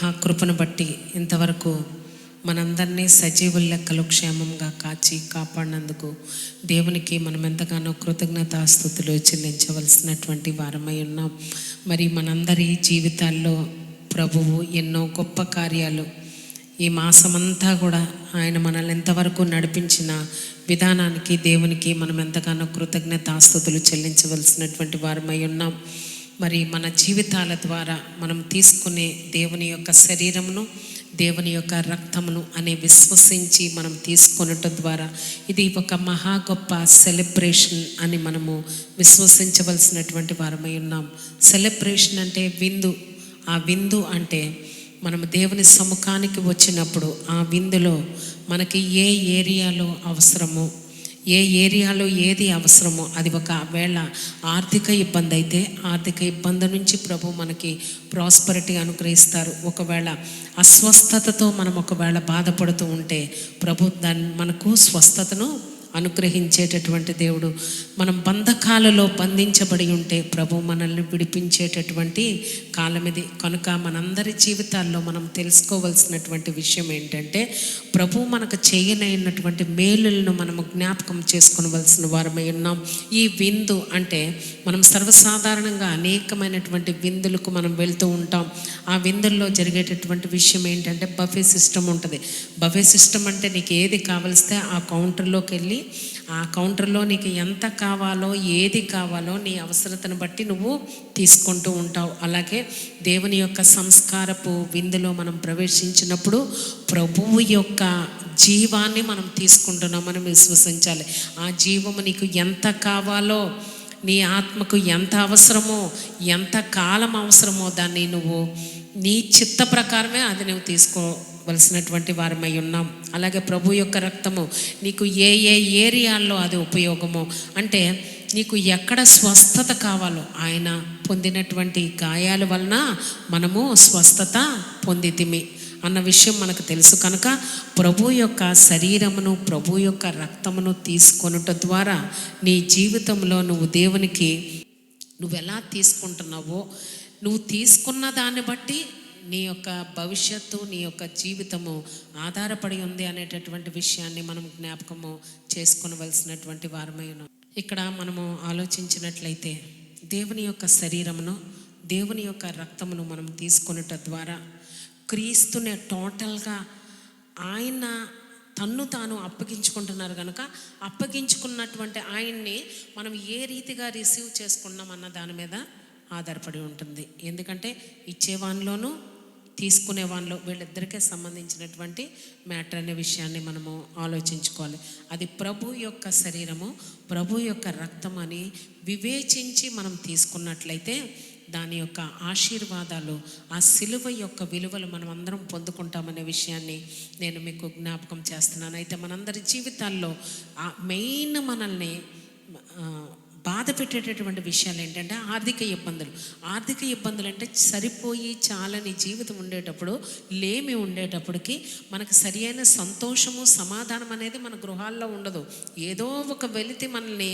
ఆ కృపను బట్టి ఇంతవరకు మనందరినీ సజీవుల లెక్కలు క్షేమంగా కాచి కాపాడినందుకు దేవునికి మనం ఎంతగానో కృతజ్ఞతాస్తుతులు చెల్లించవలసినటువంటి వారమై ఉన్నాం. మరి మనందరి జీవితాల్లో ప్రభువు ఎన్నో గొప్ప కార్యాలు ఈ మాసమంతా కూడా ఆయన మనల్ని ఎంతవరకు నడిపించిన విధానానికి దేవునికి మనం ఎంతగానో కృతజ్ఞతాస్తుతులు చెల్లించవలసినటువంటి వారమై ఉన్నాం. మరి మన జీవితాల ద్వారా మనం తీసుకునే దేవుని యొక్క శరీరమును, దేవుని యొక్క రక్తమును అనే విశ్వసించి మనం తీసుకొనటం ద్వారా ఇది ఒక మహా గొప్ప సెలబ్రేషన్ అని మనము విశ్వసించవలసినటువంటి వారమై ఉన్నాం. సెలబ్రేషన్ అంటే విందు. ఆ విందు అంటే మనము దేవుని సముఖానికి వచ్చినప్పుడు ఆ విందులో మనకి ఏ ఏరియాలో అవసరమో, ఏ ఏరియాలో ఏది అవసరమో, అది ఒకవేళ ఆర్థిక ఇబ్బంది అయితే ఆర్థిక ఇబ్బంది నుంచి ప్రభు మనకి ప్రాస్పరిటీ అనుగ్రహిస్తారు. ఒకవేళ అస్వస్థతతో మనం ఒకవేళ బాధపడుతూ ఉంటే ప్రభు దాన్ని మనకు స్వస్థతను అనుగ్రహించేటటువంటి దేవుడు. మనం బంధకాలలో బంధించబడి ఉంటే ప్రభు మనల్ని విడిపించేటటువంటి కాలం ఇది. కనుక మనందరి జీవితాల్లో మనం తెలుసుకోవాల్సినటువంటి విషయం ఏంటంటే ప్రభు మనకు చేయనైనటువంటి మేలులను మనము జ్ఞాపకం చేసుకోవలసిన వారమై ఉన్నాం. ఈ విందు అంటే మనం సర్వసాధారణంగా అనేకమైనటువంటి విందులకు మనం వెళ్తూ ఉంటాం. ఆ విందుల్లో జరిగేటటువంటి విషయం ఏంటంటే బఫే సిస్టమ్ ఉంటుంది. బఫే సిస్టమ్ అంటే నీకు ఏది కావలిస్తే ఆ కౌంటర్లోకి వెళ్ళి ఆ కౌంటర్లో నీకు ఎంత కావాలో, ఏది కావాలో నీ అవసరతను బట్టి నువ్వు తీసుకుంటూ ఉంటావు. అలాగే దేవుని యొక్క సంస్కారపు విందులో మనం ప్రవేశించినప్పుడు ప్రభువు యొక్క జీవాన్ని మనం తీసుకుంటున్నామని విశ్వసించాలి. ఆ జీవము నీకు ఎంత కావాలో, నీ ఆత్మకు ఎంత అవసరమో, ఎంత కాలం అవసరమో దాన్ని నువ్వు నీ చిత్త ప్రకారమే అది నువ్వు తీసుకోవలసినటువంటి వారమై ఉన్నాం. అలాగే ప్రభు యొక్క రక్తము నీకు ఏ ఏ ఏరియాల్లో అది ఉపయోగమో, అంటే నీకు ఎక్కడ స్వస్థత కావాలో, ఆయన పొందినటువంటి గాయాల వలన మనము స్వస్థత పొందితిమి అన్న విషయం మనకు తెలుసు. కనుక ప్రభు యొక్క శరీరమును, ప్రభు యొక్క రక్తమును తీసుకొనుట ద్వారా నీ జీవితంలో నువ్వు దేవునికి నువ్వు ఎలా తీసుకుంటున్నావో, నువ్వు తీసుకున్న దాన్ని బట్టి నీ యొక్క భవిష్యత్తు, నీ యొక్క జీవితము ఆధారపడి ఉంది అనేటటువంటి విషయాన్ని మనం జ్ఞాపకము చేసుకొనవలసినటువంటి వారమై ఉన్నాం. ఇక్కడ మనము ఆలోచించినట్లయితే దేవుని యొక్క శరీరమును, దేవుని యొక్క రక్తమును మనం తీసుకొనుట ద్వారా క్రీస్తుని టోటల్గా ఆయన తన్ను తాను అప్పగించుకుంటున్నారు. కనుక అప్పగించుకున్నటువంటి ఆయన్ని మనం ఏ రీతిగా రిసీవ్ చేసుకున్నాం అన్న దాని మీద ఆధారపడి ఉంటుంది. ఎందుకంటే ఇచ్చేవానిలోనూ తీసుకునేవానిలో వీళ్ళిద్దరికే సంబంధించినటువంటి మ్యాటర్ అనే విషయాన్ని మనము ఆలోచించుకోవాలి. అది ప్రభు యొక్క శరీరము, ప్రభు యొక్క రక్తం అని వివేచించి మనం తీసుకున్నట్లయితే దాని యొక్క ఆశీర్వాదాలు, ఆ సిలువ యొక్క విలువలు మనం అందరం పొందుకుంటామనే విషయాన్ని నేను మీకు జ్ఞాపకం చేస్తున్నాను. అయితే మనందరి జీవితాల్లో ఆ మెయిన్ మనల్ని బాధ పెట్టేటటువంటి విషయాలు ఏంటంటే ఆర్థిక ఇబ్బందులు. ఆర్థిక ఇబ్బందులు అంటే సరిపోయి చాలని జీవితం ఉండేటప్పుడు, లేమి ఉండేటప్పటికి మనకు సరి అయిన సంతోషము, సమాధానం అనేది మన గృహాల్లో ఉండదు. ఏదో ఒక వెలితి మనల్ని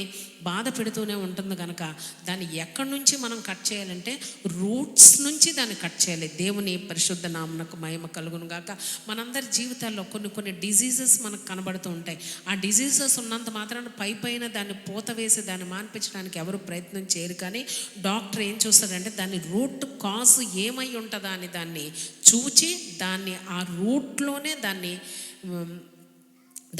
బాధ పెడుతూనే ఉంటుంది. కనుక దాన్ని ఎక్కడి నుంచి మనం కట్ చేయాలంటే రూట్స్ నుంచి దాన్ని కట్ చేయాలి. దేవుని పరిశుద్ధ నామమునకు మహిమ కలుగును గాక. మనందరి జీవితాల్లో కొన్ని డిజీజెస్ మనకు కనబడుతూ ఉంటాయి. ఆ డిజీజెస్ ఉన్నంత మాత్రాన పైన దాన్ని పూత వేసి దాన్ని మాన్పించడానికి ఎవరు ప్రయత్నం చేయరు. కానీ డాక్టర్ ఏం చూస్తాడంటే దాని రూట్ కాజ్ ఏమై ఉంటుందా అని దాన్ని చూచి దాన్ని ఆ రూట్లోనే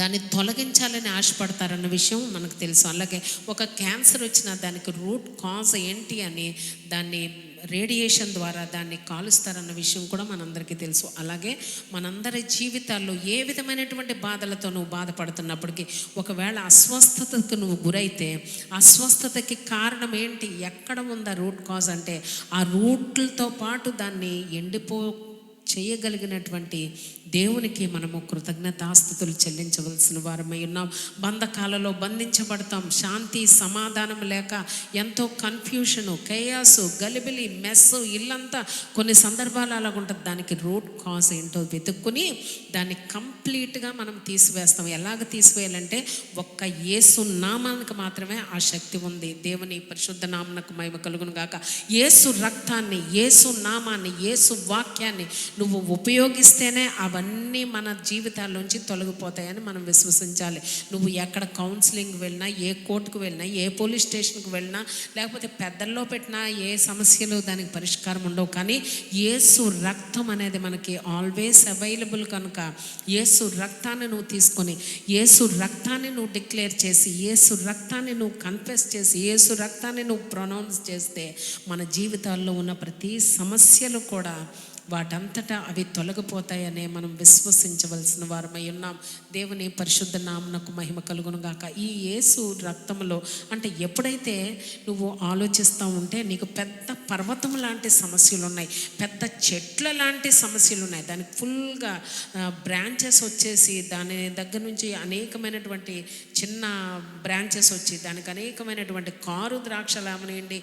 దాన్ని తొలగించాలని ఆశపడతారన్న విషయం మనకు తెలుసు. అలాగే ఒక క్యాన్సర్ వచ్చిన దానికి రూట్ కాజ్ ఏంటి అని దాన్ని రేడియేషన్ ద్వారా దాన్ని కాలుస్తారన్న విషయం కూడా మనందరికీ తెలుసు. అలాగే మనందరి జీవితాల్లో ఏ విధమైనటువంటి బాధలతో నువ్వు బాధపడుతున్నప్పటికీ, ఒకవేళ అస్వస్థతకు నువ్వు గురైతే అస్వస్థతకి కారణం ఏంటి, ఎక్కడ ఉందా రూట్ కాజ్ అంటే ఆ రూట్లతో పాటు దాన్ని చేయగలిగినటువంటి దేవునికి మనము కృతజ్ఞతాస్తుతులు చెల్లించవలసిన వారమై ఉన్నాం. బంధకాలలో బంధించబడతాం. శాంతి సమాధానం లేక ఎంతో కన్ఫ్యూషను, కేయాసు, గలిబిలి, మెస్సు, ఇల్లంతా కొన్ని సందర్భాలు అలాగ ఉంటుంది. దానికి రూట్ కాజ్ ఏంటో వెతుక్కుని దాన్ని కంప్లీట్గా మనం తీసివేస్తాం. ఎలాగ తీసివేయాలంటే ఒక్క యేసు నామానికి మాత్రమే ఆ శక్తి ఉంది. దేవుని పరిశుద్ధ నామమునకు మహిమ కలుగును గాక. యేసు రక్తాన్ని, యేసు నామాన్ని, యేసు వాక్యాన్ని నువ్వు ఉపయోగిస్తేనే అవన్నీ మన జీవితాల్లోంచి తొలగిపోతాయని మనం విశ్వసించాలి. నువ్వు ఎక్కడ కౌన్సిలింగ్ వెళ్ళినా, ఏ కోర్టుకు వెళ్ళినా, ఏ పోలీస్ స్టేషన్కి వెళ్ళినా, లేకపోతే పెద్దల్లో పెట్టినా ఏ సమస్యలు దానికి పరిష్కారం ఉండవు. కానీ యేసు రక్తం అనేది మనకి ఆల్వేస్ అవైలబుల్ కనుక యేసు రక్తాన్ని నువ్వు తీసుకొని, యేసు రక్తాన్ని నువ్వు డిక్లేర్ చేసి, యేసు రక్తాన్ని నువ్వు కన్ఫెస్ చేసి, యేసు రక్తాన్ని నువ్వు ప్రొనౌన్స్ చేస్తే మన జీవితాల్లో ఉన్న ప్రతి సమస్యలు కూడా వాటంతటా అవి తొలగిపోతాయనే మనం విశ్వసించవలసిన వారమై ఉన్నాం. దేవుని పరిశుద్ధ నామమునకు మహిమ కలుగును గాక. ఈ యేసు రక్తంలో అంటే ఎప్పుడైతే నువ్వు ఆలోచిస్తూ ఉంటే నీకు పెద్ద పర్వతం లాంటి సమస్యలు ఉన్నాయి, పెద్ద చెట్ల లాంటి సమస్యలు ఉన్నాయి, దానికి ఫుల్గా బ్రాంచెస్ వచ్చేసి దాని దగ్గర నుంచి అనేకమైనటువంటి చిన్న బ్రాంచెస్ వచ్చి దానికి అనేకమైనటువంటి కారు ద్రాక్షలు అమనేయండి,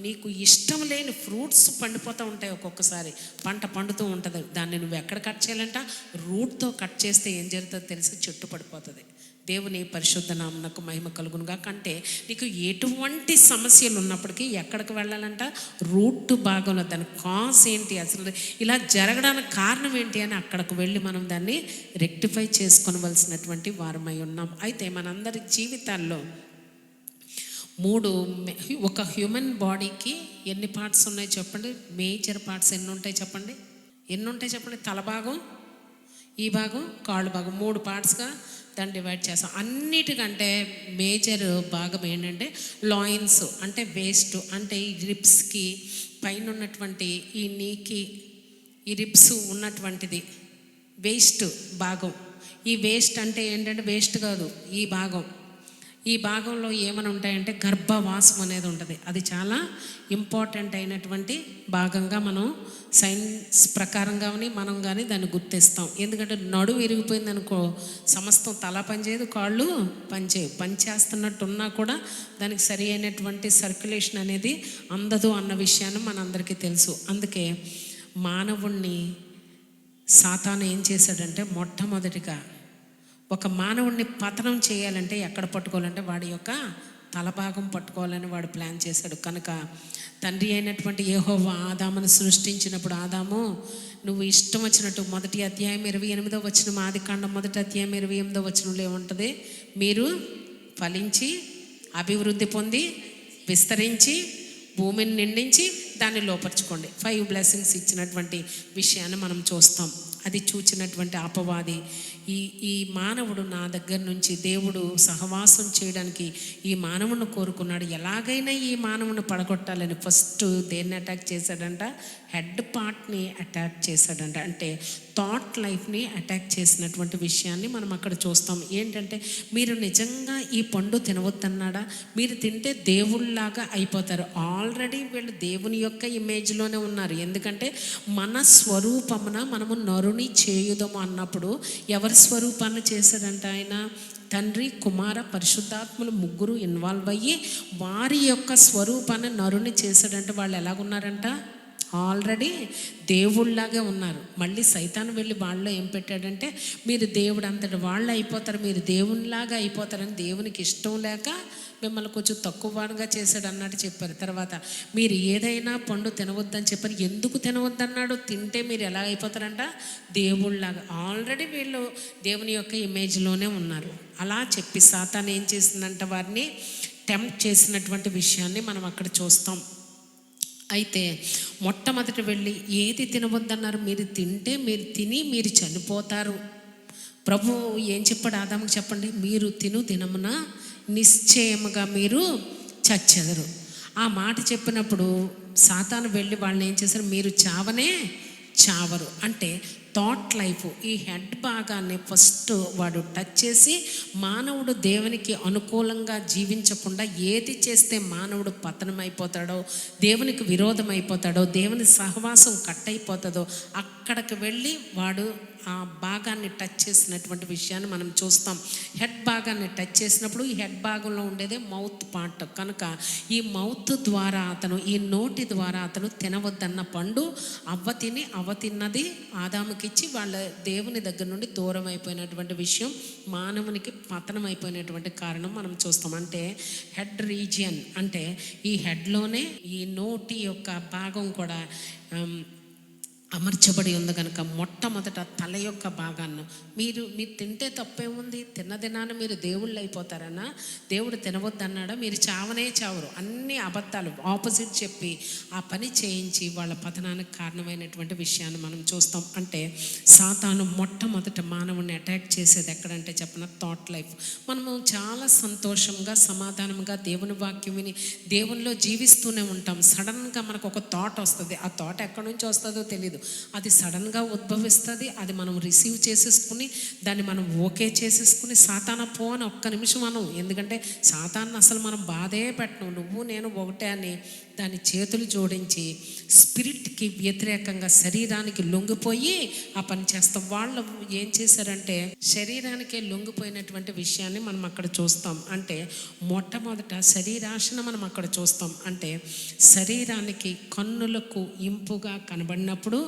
నీకు ఇష్టం లేని ఫ్రూట్స్ పండిపోతూ ఉంటాయి. ఒక్కొక్కసారి పంట పండుతూ ఉంటుంది. దాన్ని నువ్వు ఎక్కడ కట్ చేయాలంట? రూట్తో కట్ చేస్తే ఏం జరుగుతుందో తెలిసి చెట్టు పడిపోతుంది. దేవుని పరిశుద్ధ నామమునకు మహిమ కలుగునుగా. కంటే నీకు ఎటువంటి సమస్యలు ఉన్నప్పటికీ ఎక్కడికి వెళ్ళాలంట? రూట్ భాగంలో దాని కాజ్ ఏంటి, అసలు ఇలా జరగడానికి కారణం ఏంటి అని అక్కడికి వెళ్ళి మనం దాన్ని రెక్టిఫై చేసుకోవలసినటువంటి వారమై ఉన్నాం. అయితే మనందరి జీవితాల్లో ఒక హ్యూమన్ బాడీకి ఎన్ని పార్ట్స్ ఉన్నాయి చెప్పండి? మేజర్ పార్ట్స్ ఎన్ని ఉంటాయి చెప్పండి? తల భాగం, ఈ భాగం, కాళ్ళు భాగం, 3 పార్ట్స్గా దాన్ని డివైడ్ చేస్తాం. అన్నిటికంటే మేజర్ భాగం ఏంటంటే లాయిన్స్, అంటే వేస్ట్, అంటే ఈ రిబ్స్కి పైన ఉన్నటువంటి ఈ నీకి ఈ రిబ్స్ ఉన్నటువంటిది వేస్ట్ భాగం. ఈ వేస్ట్ అంటే ఏంటంటే వేస్ట్ కాదు, ఈ భాగంలో ఏమైనా ఉంటాయంటే గర్భవాసం అనేది ఉంటుంది. అది చాలా ఇంపార్టెంట్ అయినటువంటి భాగంగా మనం సైన్స్ ప్రకారం కానీ మనం కానీ దాన్ని గుర్తిస్తాం. ఎందుకంటే నడుము విరిగిపోయింది అనుకో, సమస్తం తల పనిచేయదు, కాళ్ళు పనిచేస్తున్నట్టు ఉన్నా కూడా దానికి సరి అయినటువంటి సర్క్యులేషన్ అనేది అందదు అన్న విషయాన్ని మనందరికీ తెలుసు. అందుకే మానవుణ్ణి సాతాను ఏం చేశాడంటే, మొట్టమొదటిగా ఒక మానవుడిని పతనం చేయాలంటే ఎక్కడ పట్టుకోవాలంటే వాడి యొక్క తలభాగం పట్టుకోవాలని వాడు ప్లాన్ చేశాడు. కనుక తండ్రి అయినటువంటి యెహోవా ఆదామును సృష్టించినప్పుడు, ఆదాము నువ్వు ఇష్టం వచ్చినట్టు, 1వ అధ్యాయం 28వ వచనం, ఆదికాండం 1వ అధ్యాయం 28వ వచనంలో ఏముంటుంది? మీరు ఫలించి అభివృద్ధి పొంది విస్తరించి భూమిని నిండించి దాన్ని లోపరుచుకోండి. 5 బ్లెస్సింగ్స్ ఇచ్చినటువంటి విషయాన్ని మనం చూస్తాం. అది చూచినటువంటి అపవాది ఈ మానవుడు నా దగ్గర నుంచి దేవుడు సహవాసం చేయడానికి ఈ మానవుని కోరుకున్నాడు, ఎలాగైనా ఈ మానవుని పడగొట్టాలని ఫస్ట్ దేన్ని అటాక్ చేశాడంట? హెడ్ పార్ట్ని అటాక్ చేశాడంట. అంటే థాట్ లైఫ్ని అటాక్ చేసినటువంటి విషయాన్ని మనం అక్కడ చూస్తాం. ఏంటంటే, మీరు నిజంగా ఈ పండు తినవద్దన్నాడా? మీరు తింటే దేవుళ్ళలాగా అయిపోతారు. ఆల్రెడీ వీళ్ళు దేవుని యొక్క ఇమేజ్లోనే ఉన్నారు. ఎందుకంటే మన స్వరూపమున మనము నరుని చేయుదము అన్నప్పుడు ఎవరి స్వరూపాన్ని చేశాడంట ఆయన? తండ్రి, కుమార, పరిశుద్ధాత్మలు ముగ్గురు ఇన్వాల్వ్ అయ్యి వారి యొక్క స్వరూపాన్ని నరుని చేశాడంటే వాళ్ళు ఎలాగున్నారంట? ఆల్రెడీ దేవుళ్ళలాగే ఉన్నారు. మళ్ళీ సైతాను వెళ్ళి వాళ్ళలో ఏం పెట్టాడంటే, మీరు దేవుడు అంతటి వాళ్ళు అయిపోతారు, మీరు దేవునిలాగా అయిపోతారని దేవునికి ఇష్టం లేక మిమ్మల్ని కొంచెం తక్కువగా చేశాడు అన్నట్టు చెప్పారు. తర్వాత మీరు ఏదైనా పండు తినవద్దని చెప్పారు. ఎందుకు తినవద్దన్నాడు? తింటే మీరు ఎలా అయిపోతారంట? దేవుళ్ళలాగా. ఆల్రెడీ వీళ్ళు దేవుని యొక్క ఇమేజ్లోనే ఉన్నారు. అలా చెప్పి సాతాను ఏం చేసిందంట? వారిని టెంప్ట్ చేసినటువంటి విషయాన్ని మనం అక్కడ చూస్తాం. అయితే మొట్టమొదటి వెళ్ళి ఏది తినవద్దన్నారు? మీరు తింటే మీరు చనిపోతారు. ప్రభు ఏం చెప్పాడు ఆదాముకు చెప్పండి? మీరు దినమున నిశ్చయముగా మీరు చచ్చెదరు. ఆ మాట చెప్పినప్పుడు సాతాను వెళ్ళి వాళ్ళని ఏం చేశారు? మీరు చావరు అంటే థాట్ లైఫ్, ఈ హెడ్ భాగాన్ని ఫస్ట్ వాడు టచ్ చేసి మానవుడు దేవునికి అనుకూలంగా జీవించకుండా ఏది చేస్తే మానవుడు పతనం అయిపోతాడో, దేవునికి విరోధం అయిపోతాడో, దేవుని సహవాసం కట్ అయిపోతుందో అక్కడికి వెళ్ళి వాడు ఆ భాగాన్ని టచ్ చేసినటువంటి విషయాన్ని మనం చూస్తాం. హెడ్ భాగాన్ని టచ్ చేసినప్పుడు ఈ హెడ్ భాగంలో ఉండేదే మౌత్ పార్ట్. కనుక ఈ మౌత్ ద్వారా ఈ నోటి ద్వారా అతను తినవద్దన్న పండు అవ్వ తిన్నది ఆదాముకిచ్చి వాళ్ళ దేవుని దగ్గర నుండి దూరం అయిపోయినటువంటి విషయం, మానవునికి పతనం అయిపోయినటువంటి కారణం మనం చూస్తాం. అంటే హెడ్ రీజియన్ అంటే ఈ హెడ్లోనే ఈ నోటి యొక్క భాగం కూడా అమర్చబడి ఉంది కనుక మొట్టమొదట తల యొక్క భాగాన్ని మీరు తింటే తప్పేముంది, తిన్న దినాన్ని మీరు దేవుళ్ళు అయిపోతారన్నా, దేవుడు తినవద్దన్నాడా? మీరు చావనే చావరు. అన్ని అబద్ధాలు ఆపోజిట్ చెప్పి ఆ పని చేయించి వాళ్ళ పతనానికి కారణమైనటువంటి విషయాన్ని మనం చూస్తాం. అంటే సాతాను మొట్టమొదట మానవుని అటాక్ చేసేది ఎక్కడంటే చెప్పిన థాట్ లైఫ్. మనము చాలా సంతోషంగా సమాధానంగా దేవుని వాక్యం విని దేవునిలో జీవిస్తూనే ఉంటాం. సడన్గా మనకు ఒక థాట్ వస్తుంది. ఆ థాట్ ఎక్కడి నుంచి వస్తుందో తెలియదు, అది సడన్గా ఉద్భవిస్తుంది. అది మనం రిసీవ్ చేసేసుకుని దాన్ని మనం ఓకే చేసేసుకుని సాతాన పో అని ఒక్క నిమిషం మనం, ఎందుకంటే సాతాన్ని అసలు మనం బాధే పెట్టను, నువ్వు నేను ఒకటే అని దాని చేతులు జోడించి స్పిరిట్కి వ్యతిరేకంగా శరీరానికి లొంగిపోయి ఆ పని చేస్తాం. వాళ్ళు ఏం చేశారంటే శరీరానికే లొంగిపోయినటువంటి విషయాన్ని మనం అక్కడ చూస్తాం. అంటే మొట్టమొదట శరీరాశను మనం అక్కడ చూస్తాం. అంటే శరీరానికి కన్నులకు ఇంపుగా కనబడినప్పుడు,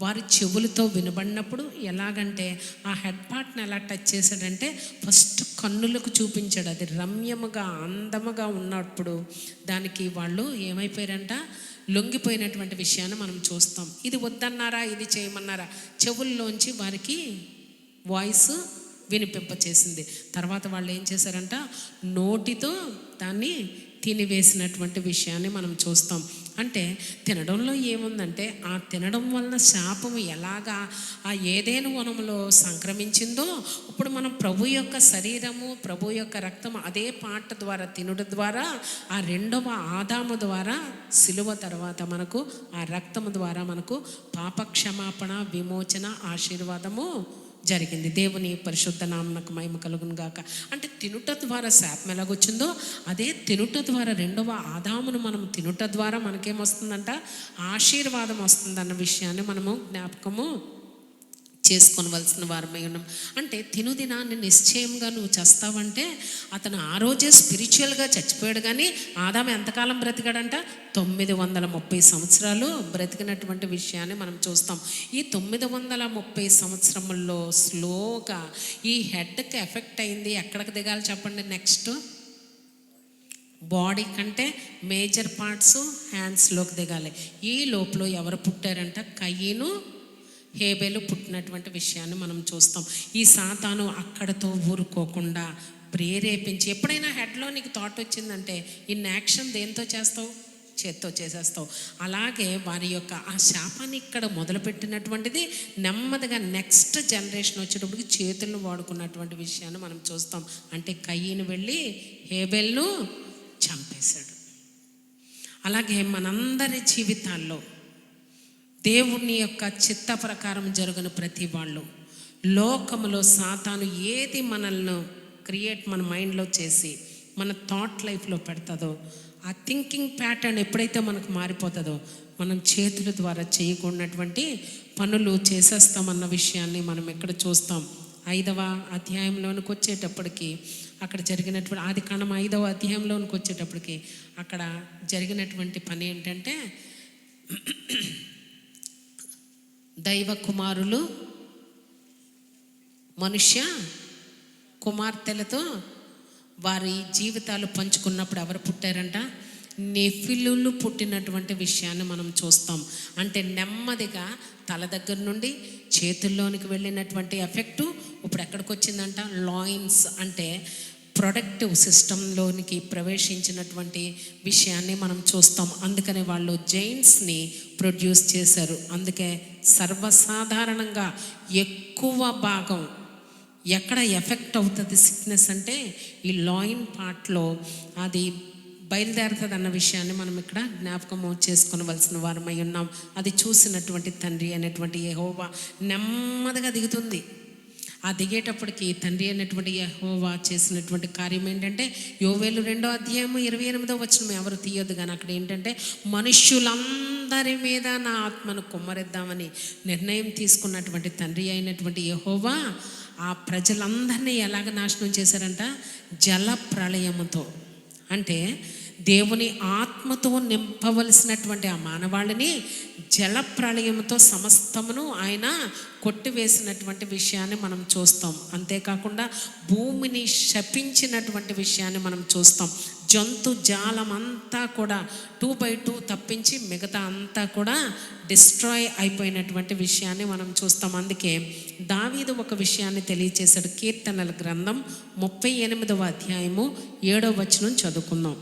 వారి చెవులతో వినబడినప్పుడు, ఎలాగంటే ఆ హెడ్ పార్ట్ని ఎలా టచ్ చేశాడంటే ఫస్ట్ కన్నులకు చూపించాడు. అది రమ్యముగా అందముగా ఉన్నప్పుడు దానికి వాళ్ళు ఏమైపోయారంట, లొంగిపోయినటువంటి విషయాన్ని మనం చూస్తాం. ఇది వద్దన్నారా, ఇది చేయమన్నారా, చెవుల్లోంచి వారికి వాయిస్ వినిపింపచేసింది. తర్వాత వాళ్ళు ఏం చేశారంట, నోటితో దాన్ని తినివేసినటువంటి విషయాన్ని మనం చూస్తాం. అంటే తినడంలో ఏముందంటే ఆ తినడం వలన శాపము ఎలాగా ఆ ఏదైనా వనంలో సంక్రమించిందో, ఇప్పుడు మనం ప్రభు యొక్క శరీరము, ప్రభు యొక్క రక్తము అదే పాట ద్వారా తినుడు ద్వారా ఆ రెండవ ఆదాము ద్వారా సిలువ తర్వాత మనకు ఆ రక్తము ద్వారా మనకు పాపక్షమాపణ, విమోచన, ఆశీర్వాదము జరిగింది. దేవుని పరిశుద్ధ నామమునకు మహిమ కలుగును గాక. అంటే తినుట ద్వారా శాపం ఎలాగొచ్చిందో అదే తినుట ద్వారా రెండవ ఆదామును మనం తినుట ద్వారా మనకేమొస్తుందంట, ఆశీర్వాదం వస్తుందన్న విషయాన్ని మనము జ్ఞాపకము చేసుకోవలసిన వారమై ఉన్నాం. అంటే తినుదినాన్ని నిశ్చయంగా నువ్వు చస్తావంటే అతను ఆ రోజే స్పిరిచువల్గా చచ్చిపోయాడు. కానీ ఆదాము ఎంతకాలం బ్రతికాడంట, 930 సంవత్సరాలు బ్రతికినటువంటి విషయాన్ని మనం చూస్తాం. ఈ 930 సంవత్సరముల్లో స్లోగా ఈ హెడ్కి ఎఫెక్ట్ అయింది. ఎక్కడికి దిగాలి చెప్పండి, నెక్స్ట్ బాడీ కంటే మేజర్ పార్ట్స్ హ్యాండ్స్లోకి దిగాలి. ఈ లోపల ఎవరు పుట్టారంట, కయ్యను హేబేలు పుట్టినటువంటి విషయాన్ని మనం చూస్తాం. ఈ సాతాను అక్కడతో ఊరుకోకుండా ప్రేరేపించి, ఎప్పుడైనా హెడ్లో నీకు థాట్ వచ్చిందంటే ఇన్ యాక్షన్ దేంతో చేస్తావు, చేత్తో చేసేస్తావు. అలాగే వారి యొక్క ఆ శాపాన్ని ఇక్కడ మొదలుపెట్టినటువంటిది నెమ్మదిగా నెక్స్ట్ జనరేషన్ వచ్చేటప్పటికి చేతులను వాడుకున్నటువంటి విషయాన్ని మనం చూస్తాం. అంటే కయ్యను వెళ్ళి హేబేల్ను చంపేశాడు. అలాగే మనందరి జీవితాల్లో దేవుని యొక్క చిత్త ప్రకారం జరుగును ప్రతి వాళ్ళు లోకములో సాతాను ఏది మనల్ని మన మైండ్లో చేసి మన థాట్ లైఫ్లో పెడతాదో, ఆ థింకింగ్ ప్యాటర్న్ ఎప్పుడైతే మనకు మారిపోతుందో మనం చేతుల ద్వారా చేయకూడనటువంటి పనులు చేసేస్తామన్న విషయాన్ని మనం ఎక్కడ చూస్తాం. 5వ అధ్యాయంలోనికి వచ్చేటప్పటికి అక్కడ జరిగినటువంటి ఆదికాండం 5వ అధ్యాయంలోనికి వచ్చేటప్పటికి అక్కడ జరిగినటువంటి పని ఏంటంటే దైవ కుమారులు మనుష్య కుమార్తెలతో వారి జీవితాలు పంచుకున్నప్పుడు ఎవరు పుట్టారంట, నెఫిలులు పుట్టినటువంటి విషయాన్ని మనం చూస్తాం. అంటే నెమ్మదిగా తల దగ్గర నుండి చేతుల్లోనికి వెళ్ళినటువంటి ఎఫెక్టు ఇప్పుడు ఎక్కడికి వచ్చిందంట, లాయిన్స్ అంటే ప్రొడక్టివ్ సిస్టంలోనికి ప్రవేశించినటువంటి విషయాన్ని మనం చూస్తాం. అందుకనే వాళ్ళు జైంట్స్ని ప్రొడ్యూస్ చేశారు. అందుకే సర్వసాధారణంగా ఎక్కువ భాగం ఎక్కడ ఎఫెక్ట్ అవుతుంది సిక్నెస్ అంటే ఈ లాయిన్ పార్ట్లో అది బయలుదేరుతుంది అన్న విషయాన్ని మనం ఇక్కడ జ్ఞాపకము చేసుకోవలసిన వారమై ఉన్నాం. అది చూసినటువంటి తండ్రి అనేటువంటి యెహోవా నెమ్మదిగా దిగుతుంది. ఆ దిగేటప్పటికి తండ్రి అనేటువంటి యెహోవా చేసినటువంటి కార్యం ఏంటంటే యోవేలు 2వ అధ్యాయము 28వ వచనం ఎవరు తీయొద్దు కానీ అక్కడ ఏంటంటే మనుష్యులందరి మీద నా ఆత్మను కుమ్మరిద్దామని నిర్ణయం తీసుకున్నటువంటి తండ్రి అయినటువంటి యెహోవా ఆ ప్రజలందరినీ ఎలాగ నాశనం చేశారంట, జల ప్రళయముతో. అంటే దేవుని ఆత్మతో నింపవలసినటువంటి ఆ మానవాళిని జల ప్రళయంతో సమస్తమును ఆయన కొట్టివేసినటువంటి విషయాన్ని మనం చూస్తాం. అంతేకాకుండా భూమిని శపించినటువంటి విషయాన్ని మనం చూస్తాం. జంతు జాలం అంతా కూడా 2/2 తప్పించి మిగతా అంతా కూడా డిస్ట్రాయ్ అయిపోయినటువంటి విషయాన్ని మనం చూస్తాం. అందుకే దావీదు ఒక విషయాన్ని తెలియచేశాడు. కీర్తనల గ్రంథం 38వ అధ్యాయము 7వ వచనం చదువుకుందాం.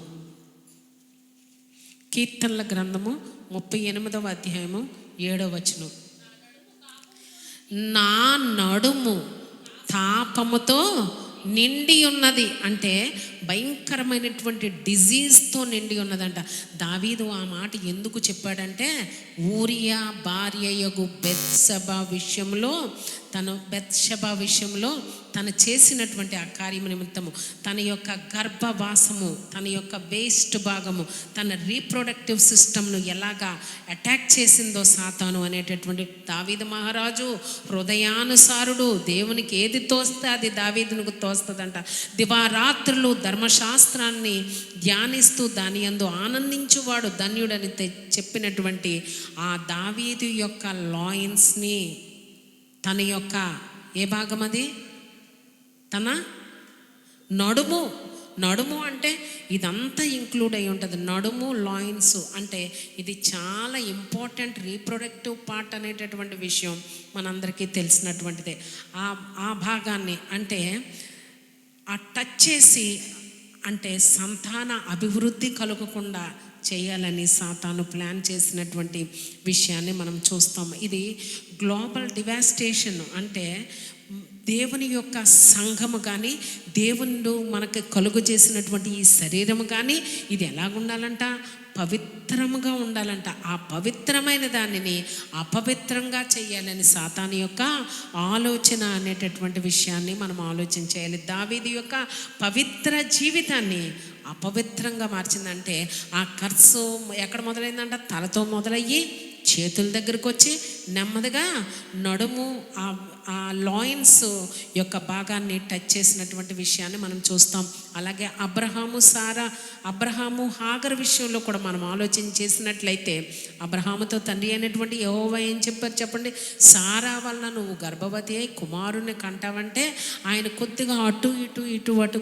కీర్తనల గ్రంథము 38వ అధ్యాయము 7వ వచనం. నా నడుము తాపముతో నిండి ఉన్నది, అంటే భయంకరమైనటువంటి డిజీజ్తో నిండి ఉన్నదంట. దావీదు ఆ మాట ఎందుకు చెప్పాడంటే, ఊరియా భార్యయగు బెత్షెబా విషయంలో తను చేసినటువంటి ఆ కార్యము నిమిత్తము తన యొక్క గర్భవాసము, తన యొక్క వేస్ట్ భాగము, తన రీప్రొడక్టివ్ సిస్టమ్ను ఎలాగా అటాక్ చేసిందో సాతాను అనేటటువంటి దావీదు మహారాజు హృదయానుసారుడు. దేవునికి ఏది తోస్తే అది దావీదునికి తోస్తుందంట. దివారాత్రులు ధర్మశాస్త్రాన్ని ధ్యానిస్తూ దాని యందు ఆనందించువాడు ధన్యుడని చెప్పినటువంటి ఆ దావీదు యొక్క లాయిన్స్ని, తన యొక్క ఏ భాగం అది, తన నడుము అంటే ఇదంతా ఇంక్లూడ్ అయి ఉంటుంది. నడుము, లాయిన్స్ అంటే ఇది చాలా ఇంపార్టెంట్ రీప్రొడక్టివ్ పార్ట్ అనేటటువంటి విషయం మనందరికీ తెలిసినటువంటిదే. ఆ భాగాన్ని అంటే ఆ టచ్ చేసి అంటే సంతాన అభివృద్ధి కలగకుండా చేయాలని సాతాను ప్లాన్ చేసినటువంటి విషయాన్ని మనం చూస్తాం. ఇది గ్లోబల్ డివాస్టేషన్. అంటే దేవుని యొక్క సంఘము కానీ, దేవుడు మనకు కలుగు చేసినటువంటి ఈ శరీరము కానీ ఇది ఎలాగుండాలంట, పవిత్రముగా ఉండాలంట. ఆ పవిత్రమైన దానిని అపవిత్రంగా చేయాలని సాతాను యొక్క ఆలోచన అనేటటువంటి విషయాన్ని మనం ఆలోచన చేయాలి. దావీదు యొక్క పవిత్ర జీవితాన్ని అపవిత్రంగా మార్చిందంటే ఆ ఖర్చు ఎక్కడ మొదలైందంట, తలతో మొదలయ్యి చేతుల దగ్గరకు వచ్చి నెమ్మదిగా నడుము ఆ లాయిన్స్ యొక్క భాగాన్ని టచ్ చేసినటువంటి విషయాన్ని మనం చూస్తాం. అలాగే అబ్రహాము హాగర్ విషయంలో కూడా మనం ఆలోచన చేసినట్లయితే, అబ్రహాముతో తండ్రి అయినటువంటి యెహోవా ఏం చెప్పారు చెప్పండి, సారా వలన నువ్వు గర్భవతి అయి కుమారుని కంటావంటే ఆయన కొద్దిగా అటు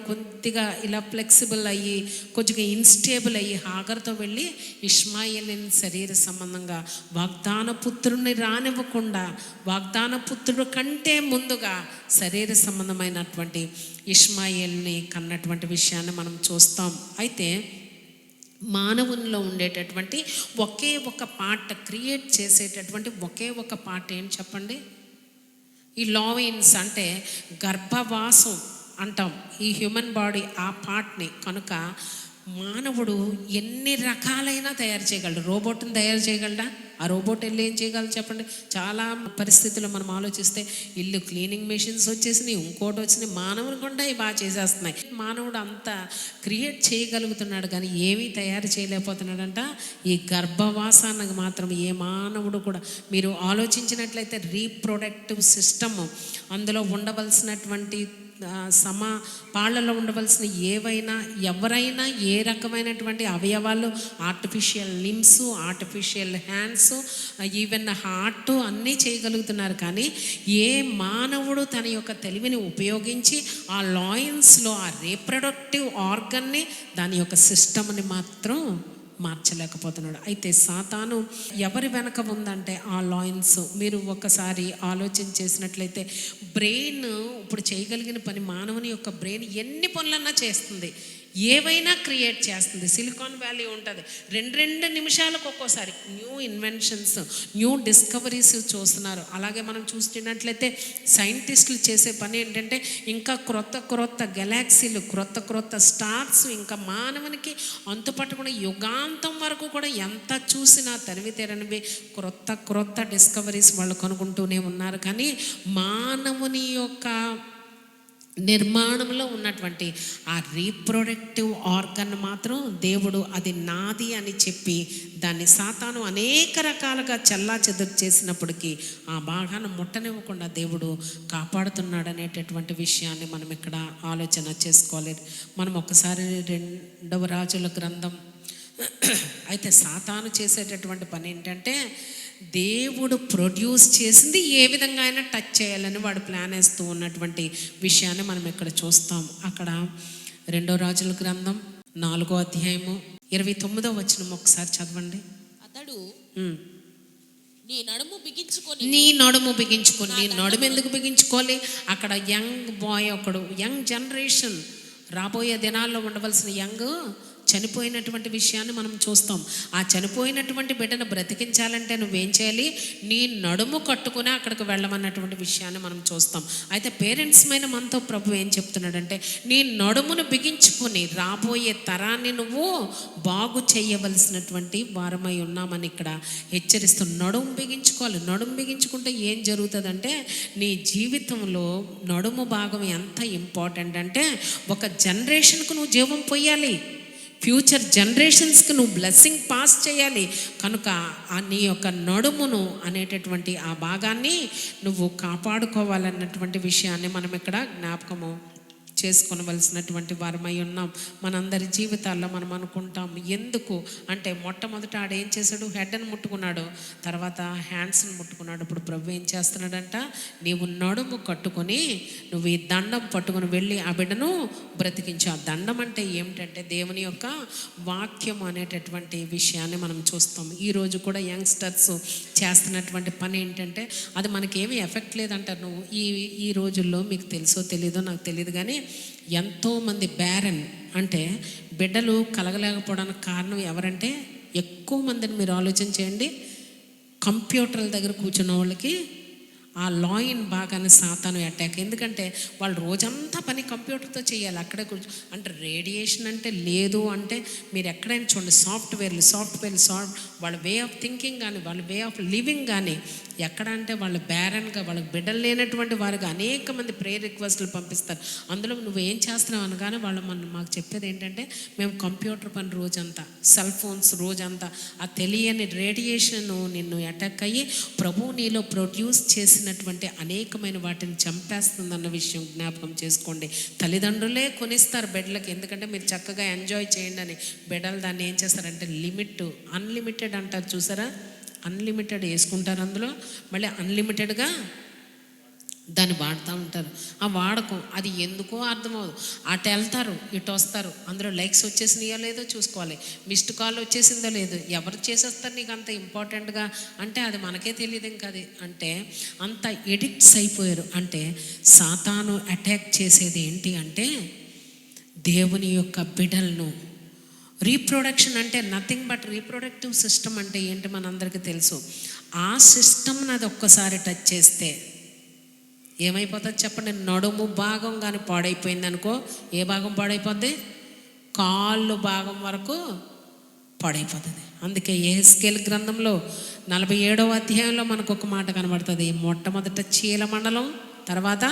కొద్దిగా ఇలా ఫ్లెక్సిబుల్ అయ్యి కొద్దిగా ఇన్స్టేబుల్ అయ్యి హాగర్తో వెళ్ళి ఇష్మాయేలుని శరీర సంబంధంగా వాగ్దాన పుత్రుని రానివ్వకుండా, వాగ్దాన పుత్రుడు కంటే ముందుగా శరీర సంబంధమైనటువంటి ఇష్మాయేల్ని కన్నటువంటి విషయాన్ని మనం చూస్తాం. అయితే మానవునిలో ఉండేటటువంటి ఒకే ఒక పార్ట్ క్రియేట్ చేసేటటువంటి ఒకే ఒక పార్ట్ ఏంటి చెప్పండి, ఈ లాయిన్స్ అంటే గర్భవాసం అంటాం ఈ హ్యూమన్ బాడీ ఆ పార్ట్ని. కనుక మానవుడు ఎన్ని రకాలైనా తయారు చేయగలడు. రోబోట్ని తయారు చేయగలడా? ఆ రోబోట్ వెళ్ళి ఏం చేయగలరు చెప్పండి? చాలా పరిస్థితుల్లో మనం ఆలోచిస్తే ఇల్లు క్లీనింగ్ మెషిన్స్ వచ్చేసినాయి, ఇంకోటి వచ్చినాయి, మానవుని కూడా ఇవి బాగా చేసేస్తున్నాయి. మానవుడు అంతా క్రియేట్ చేయగలుగుతున్నాడు కానీ ఏమీ తయారు చేయలేకపోతున్నాడంట. ఈ గర్భవాసానికి మాత్రం ఏ మానవుడు కూడా, మీరు ఆలోచించినట్లయితే రీప్రొడక్టివ్ సిస్టమ్, అందులో ఉండవలసినటువంటి పాళ్ళలో ఉండవలసిన ఎవరైనా ఏ రకమైనటువంటి అవయవాలు, artificial limbs, artificial hands, even heart అన్నీ చేయగలుగుతున్నారు. కానీ ఏ మానవుడు తన యొక్క తెలివిని ఉపయోగించి ఆ లాయిన్స్లో ఆ రీప్రొడక్టివ్ ఆర్గన్ని, దాని యొక్క సిస్టమ్ని మాత్రం మార్చలేకపోతున్నాడు. అయితే సాతాను ఎవరి వెనక ఉందంటే ఆ లాయిన్స్. మీరు ఒకసారి ఆలోచన చేసినట్లయితే బ్రెయిన్ ఇప్పుడు చేయగలిగిన పని, మానవుని యొక్క బ్రెయిన్ ఎన్ని పనులన్నా చేస్తుంది, ఏవైనా క్రియేట్ చేస్తుంది. సిలికాన్ వ్యాలీ ఉంటుంది, 2 నిమిషాలకు ఒక్కోసారి న్యూ ఇన్వెన్షన్స్, న్యూ డిస్కవరీస్ చూస్తున్నారు. అలాగే మనం చూస్తున్నట్లయితే సైంటిస్టులు చేసే పని ఏంటంటే ఇంకా క్రొత్త గెలాక్సీలు, క్రొత్త స్టార్స్, ఇంకా మానవునికి అంతుపట్టకుండా యుగాంతం వరకు కూడా ఎంత చూసినా తనివి తెరనివి క్రొత్త డిస్కవరీస్ వాళ్ళు కనుక్కుంటూనే ఉన్నారు. కానీ మానవుని యొక్క నిర్మాణంలో ఉన్నటువంటి ఆ రీప్రొడక్టివ్ ఆర్గన్ మాత్రం దేవుడు అది నాది అని చెప్పి దాన్ని సాతాను అనేక రకాలుగా చెల్లాచెదురు చేసినప్పటికీ ఆ భాగాన్ని ముట్టనివ్వకుండా దేవుడు కాపాడుతున్నాడు అనేటటువంటి విషయాన్ని మనం ఇక్కడ ఆలోచన చేసుకోవాలి. మనం ఒకసారి 2వ రాజుల గ్రంథం అయితే సాతాను చేసేటటువంటి పని ఏంటంటే దేవుడు ప్రొడ్యూస్ చేసింది ఏ విధంగా అయినా టచ్ చేయాలని వాడు ప్లాన్ వేస్తూ ఉన్నటువంటి విషయాన్ని మనం ఇక్కడ చూస్తాం. అక్కడ 2 రాజుల గ్రంథం 4వ అధ్యాయము 29వ వచనం ఒకసారి చదవండి. అతడు నీ నడుము బిగించుకొని నీ నడుము ఎందుకు బిగించుకోవాలి? అక్కడ యంగ్ బాయ్ ఒకడు, యంగ్ జనరేషన్, రాబోయే దినాల్లో ఉండవలసిన యంగ్ చనిపోయినటువంటి విషయాన్ని మనం చూస్తాం. ఆ చనిపోయినటువంటి బిడ్డను బ్రతికించాలంటే నువ్వేం చేయాలి? నీ నడుము కట్టుకుని అక్కడికి వెళ్ళమన్నటువంటి విషయాన్ని మనం చూస్తాం. అయితే పేరెంట్స్ మైన మనతో ప్రభు ఏం చెప్తున్నాడంటే, నీ నడుమును బిగించుకొని రాబోయే తరాన్ని నువ్వు బాగు చేయవలసినటువంటి వారమై ఉన్నామని ఇక్కడ హెచ్చరిస్తున్నాం. నడుము బిగించుకోవాలి. నడుము బిగించుకుంటే ఏం జరుగుతుందంటే, నీ జీవితంలో నడుము భాగం ఎంత ఇంపార్టెంట్ అంటే, ఒక జనరేషన్కు నువ్వు జీవం పొయ్యాలి, ఫ్యూచర్ జనరేషన్స్కి నువ్వు బ్లెస్సింగ్ పాస్ చేయాలి. కనుక నీ యొక్క నడుమును అనేటటువంటి ఆ భాగాన్ని నువ్వు కాపాడుకోవాలన్నటువంటి విషయాన్ని మనం ఇక్కడ జ్ఞాపకము చేసుకొనవలసినటువంటి వారమై ఉన్నాం. మనందరి జీవితాల్లో మనం అనుకుంటాం, ఎందుకు అంటే మొట్టమొదట ఆడేం చేశాడు? హెడ్ని ముట్టుకున్నాడు, తర్వాత హ్యాండ్స్ని ముట్టుకున్నాడు. ఇప్పుడు ప్రభు ఏం చేస్తున్నాడంట, నీవు నడుము కట్టుకొని నువ్వు ఈ దండం పట్టుకొని వెళ్ళి ఆ బిడ్డను బ్రతికించు. ఆ దండం అంటే ఏమిటంటే దేవుని యొక్క వాక్యం అనేటటువంటి విషయాన్ని మనం చూస్తాం. ఈరోజు కూడా యంగ్స్టర్స్ చేస్తున్నటువంటి పని ఏంటంటే, అది మనకేమీ ఎఫెక్ట్ లేదంటారు. నువ్వు ఈ రోజుల్లో మీకు తెలుసో తెలీదో నాకు తెలియదు, కానీ ఎంతోమంది బ్యారన్ అంటే బిడ్డలు కలగలేకపోవడానికి కారణం ఎవరంటే, ఎక్కువ మందిని మీరు ఆలోచన చేయండి, కంప్యూటర్ల దగ్గర కూర్చున్న వాళ్ళకి ఆ లాయిన్ బాగానే సాతాను అటాక్. ఎందుకంటే వాళ్ళు రోజంతా పని కంప్యూటర్తో చేయాలి. అక్కడే అంటే రేడియేషన్ అంటే లేదు అంటే మీరు ఎక్కడైనా చూడండి, సాఫ్ట్వేర్లు వాళ్ళ వే ఆఫ్ థింకింగ్ కానీ వాళ్ళ వే ఆఫ్ లివింగ్ కానీ ఎక్కడ అంటే వాళ్ళు బ్యారన్గా, వాళ్ళకి బిడ్డలు లేనటువంటి వారుగా అనేక మంది ప్రేయర్ రిక్వెస్ట్లు పంపిస్తారు. అందులో నువ్వు ఏం చేస్తున్నావు అనగానే వాళ్ళు మాకు చెప్పేది ఏంటంటే, మేము కంప్యూటర్ పని రోజంతా, సెల్ ఫోన్స్ రోజంతా, ఆ తెలియని రేడియేషన్ నిన్ను అటాక్ అయ్యి ప్రభువు నీలో ప్రొడ్యూస్ చేసినటువంటి అనేకమైన వాటిని చంపేస్తుందన్న విషయం జ్ఞాపకం చేసుకోండి. తల్లిదండ్రులే కొనిస్తారు బిడ్డలకి, ఎందుకంటే మీరు చక్కగా ఎంజాయ్ చేయండి అని. బిడ్డలు దాన్ని ఏం చేస్తారంటే అన్లిమిటెడ్ అంటారు చూసారా, అన్లిమిటెడ్ వేసుకుంటారు, అందులో మళ్ళీ అన్లిమిటెడ్గా దాన్ని వాడుతూ ఉంటారు. ఆ వాడకం అది ఎందుకో అర్థమవుదు. అటు వెళ్తారు, ఇటు వస్తారు, అందులో లైక్స్ వచ్చేసినాయో లేదో చూసుకోవాలి, మిస్డ్ కాల్ వచ్చేసిందో లేదో, ఎవరు చేసేస్తారు నీకు అంత ఇంపార్టెంట్గా అంటే అది మనకే తెలియదు. ఇంకా అది అంటే అంత ఎడిక్ట్స్ అయిపోయారు. అంటే సాతాను అటాక్ చేసేది ఏంటి అంటే, దేవుని యొక్క బిడ్డలను రీప్రొడక్షన్ అంటే నథింగ్ బట్ రీప్రొడక్టివ్ సిస్టమ్ అంటే ఏంటి మనందరికీ తెలుసు. ఆ సిస్టమ్ని అది ఒక్కసారి టచ్ చేస్తే ఏమైపోతుంది చెప్పండి? నడుము భాగం కానీ పాడైపోయింది అనుకో, ఏ భాగం పాడైపోద్ది? కాళ్ళు భాగం వరకు పాడైపోతుంది. అందుకే యెహెజ్కేలు గ్రంథంలో 47వ అధ్యాయంలో మనకు ఒక మాట కనబడుతుంది. మొట్టమొదట చీలమండలం, తర్వాత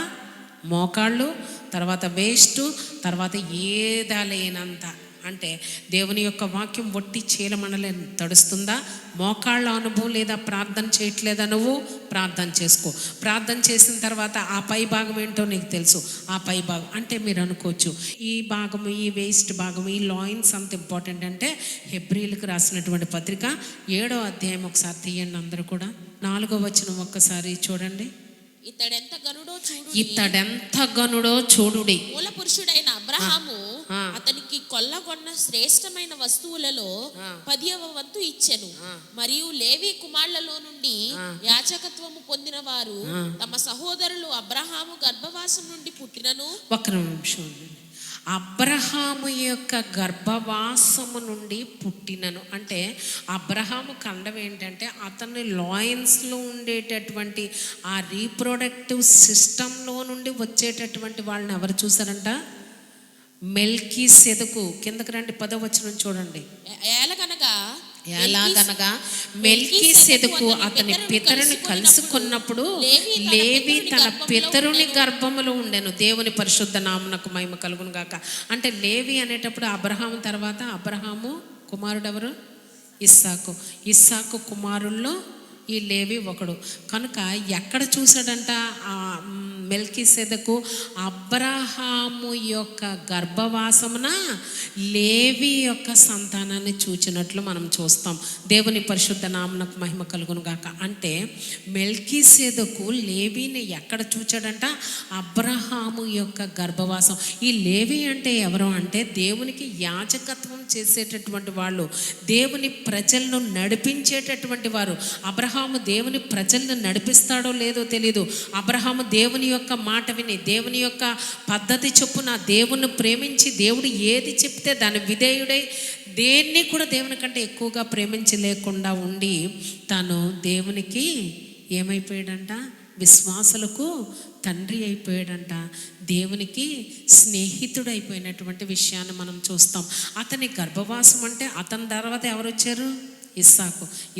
మోకాళ్ళు, తర్వాత వేస్ట్, తర్వాత ఏదాలేనంత. అంటే దేవుని యొక్క వాక్యం ఒట్టి చీలమండలే తడుస్తుందా? మోకాళ్ళ అనుభవం లేదా? ప్రార్థన చేయట్లేదా? నువ్వు ప్రార్థన చేసుకో. ప్రార్థన చేసిన తర్వాత ఆ పై భాగం ఏంటో నీకు తెలుసు. ఆ పై భాగం అంటే మీరు అనుకోవచ్చు, ఈ భాగము, ఈ వేస్ట్ భాగము, ఈ లాయిన్స్ అంత ఇంపార్టెంట్ అంటే, హెబ్రీలకు రాసినటువంటి పత్రిక 7వ అధ్యాయం ఒకసారి తీయండి అందరూ కూడా. 4వ వచనం ఒక్కసారి చూడండి. ఇతడెంత గనుడో చూడుడి. మూల పురుషుడైన అబ్రహాము అతనికి కొల్లగొన్న శ్రేష్టమైన వస్తువులలో 10వ వంతు ఇచ్చెను. మరియు లేవి కుమారులలో నుండి యాజకత్వము పొందిన వారు తమ సహోదరులు అబ్రహాము గర్భవాసం నుండి పుట్టినను. ఒక్క నిమిషం. అబ్రహాము యొక్క గర్భవాసము నుండి పుట్టినను అంటే అబ్రహాము కండం ఏంటంటే, అతని లాయన్స్లో ఉండేటటువంటి ఆ రీప్రొడక్టివ్ సిస్టంలో నుండి వచ్చేటటువంటి వాళ్ళని ఎవరు చూసారంట? మెల్కీసెదెకు. కిందకి రండి, 10వ వచనం చూడండి. ఎలాగనగా మెల్కీసెదెకు అతని పితరుని కలుసుకున్నప్పుడు లేవి తన పితరుని గర్భములో ఉండెను. దేవుని పరిశుద్ధ నామమునకు మహిమ కలుగును గాక. అంటే లేవి అనేటప్పుడు అబ్రహాము తర్వాత అబ్రహాము కుమారుడు ఎవరు? ఇస్సాకు కుమారుల్లో ఈ లేవి ఒకడు. కనుక ఎక్కడ చూశాడంట? మెల్కీసెదెకు అబ్రహాము యొక్క గర్భవాసమున లేవి యొక్క సంతానాన్ని చూచినట్లు మనం చూస్తాం. దేవుని పరిశుద్ధ నామమునకు మహిమ కలుగును గాక. అంటే మెల్కీసెదెకు లేవిని ఎక్కడ చూచాడంట? అబ్రహాము యొక్క గర్భవాసం. ఈ లేవి అంటే ఎవరు అంటే దేవునికి యాజకత్వం చేసేటటువంటి వాళ్ళు, దేవుని ప్రజలను నడిపించేటటువంటి వారు. అబ్రహాము దేవుని ప్రజలను నడిపిస్తాడో లేదో తెలియదు. అబ్రహాము దేవుని యొక్క మాట విని, దేవుని యొక్క పద్ధతి చొప్పున దేవుని ప్రేమించి, దేవుడు ఏది చెప్తే దాని విధేయుడై, దేన్ని కూడా దేవుని కంటే ఎక్కువగా ప్రేమించలేకుండా ఉండి తాను దేవునికి ఏమైపోయాడంట? విశ్వాసులకు తండ్రి అయిపోయాడంట. దేవునికి స్నేహితుడు అయిపోయినటువంటి విషయాన్ని మనం చూస్తాం. అతని గర్భవాసం అంటే అతని తర్వాత ఎవరు వచ్చారు?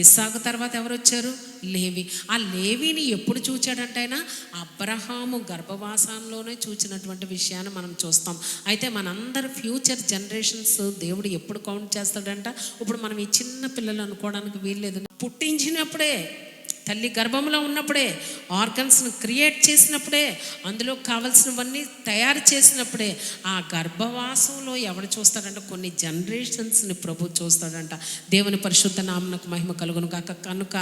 ఇస్సాకు తర్వాత ఎవరు వచ్చారు? లేవి. ఆ లేవిని ఎప్పుడు చూచాడంటే ఆయన అబ్రహాము గర్భవాసంలోనే చూచినటువంటి విషయాన్ని మనం చూస్తాం. అయితే మనందరి ఫ్యూచర్ జనరేషన్స్ దేవుడు ఎప్పుడు కౌంట్ చేస్తాడంట? ఇప్పుడు మనం ఈ చిన్న పిల్లలు అనుకోవడానికి వీల్లేదు. పుట్టించినప్పుడే, తల్లి గర్భంలో ఉన్నప్పుడే, ఆర్గన్స్ను క్రియేట్ చేసినప్పుడే, అందులో కావలసినవన్నీ తయారు చేసినప్పుడే ఆ గర్భవాసంలో ఎవడు చూస్తాడంట? కొన్ని జనరేషన్స్ని ప్రభు చూస్తాడంట. దేవుని పరిశుద్ధ నామమునకు మహిమ కలుగును గాక. కనుక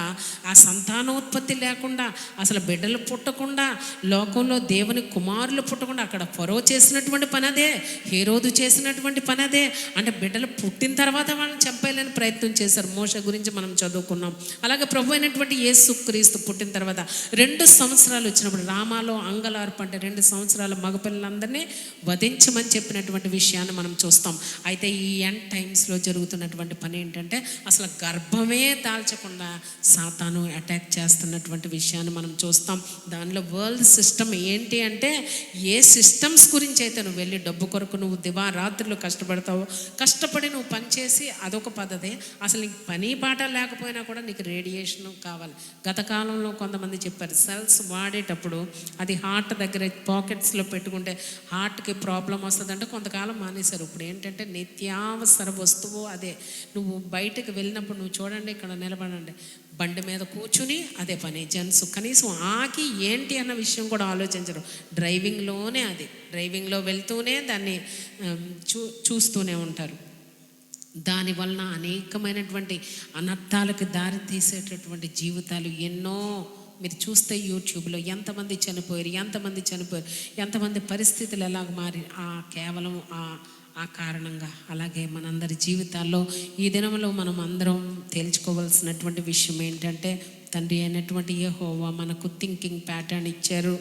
ఆ సంతానోత్పత్తి లేకుండా, అసలు బిడ్డలు పుట్టకుండా, లోకంలో దేవుని కుమారులు పుట్టకుండా, అక్కడ ఫరో చేసినటువంటి పని అదే, హేరోదు చేసినటువంటి పని అదే. అంటే బిడ్డలు పుట్టిన తర్వాత వాళ్ళని చంపేయాలని ప్రయత్నం చేశారు. మోషే గురించి మనం చదువుకున్నాం. అలాగే ప్రభు అయినటువంటి యేసు క్రీస్తు పుట్టిన తర్వాత 2 సంవత్సరాలు వచ్చినప్పుడు రామాలో అంగలార్పు అంటే 2 సంవత్సరాల మగపిల్లలందరినీ వధించమని చెప్పినటువంటి విషయాన్ని మనం చూస్తాం. అయితే ఈ ఎండ్ టైమ్స్లో జరుగుతున్నటువంటి పని ఏంటంటే అసలు గర్భమే దాల్చకుండా సాతాను అటాక్ చేస్తున్నటువంటి విషయాన్ని మనం చూస్తాం. దానిలో వరల్డ్ సిస్టమ్ ఏంటి అంటే, ఏ సిస్టమ్స్ గురించి అయితే నువ్వు వెళ్ళి డబ్బు కొరకు నువ్వు దివారాత్రులు కష్టపడతావో, కష్టపడి నువ్వు పనిచేసి అదొక పద్ధతి. అసలు నీకు పని పాట లేకపోయినా కూడా నీకు రేడియేషన్ కావాలి. గత కాలంలో కొంతమంది చెప్పారు, సెల్స్ వాడేటప్పుడు అది హార్ట్ దగ్గర పాకెట్స్లో పెట్టుకుంటే హార్ట్కి ప్రాబ్లం వస్తుందంటే కొంతకాలం మానేశారు. ఇప్పుడు ఏంటంటే నిత్యావసర వస్తువు అదే. నువ్వు బయటకు వెళ్ళినప్పుడు నువ్వు చూడండి, ఇక్కడ నిలబడండి, బండి మీద కూర్చుని అదే పని. జెంట్స్ కనీసం ఆకి ఏంటి అన్న విషయం కూడా ఆలోచించరు. డ్రైవింగ్లోనే అది, డ్రైవింగ్లో వెళ్తూనే దాన్ని చూస్తూనే ఉంటారు. దానివలన అనేకమైనటువంటి అనర్థాలకు దారి తీసేటటువంటి జీవితాలు ఎన్నో మీరు చూస్తే యూట్యూబ్లో ఎంతమంది చనిపోయారు, ఎంతమంది పరిస్థితులు ఎలాగ మారి కేవలం ఆ కారణంగా. అలాగే మనందరి జీవితాల్లో ఈ దినంలో మనం అందరం తేల్చుకోవాల్సినటువంటి విషయం ఏంటంటే, తండ్రి అయినటువంటి యెహోవా మనకు థింకింగ్ ప్యాటర్న్ ఇచ్చారు.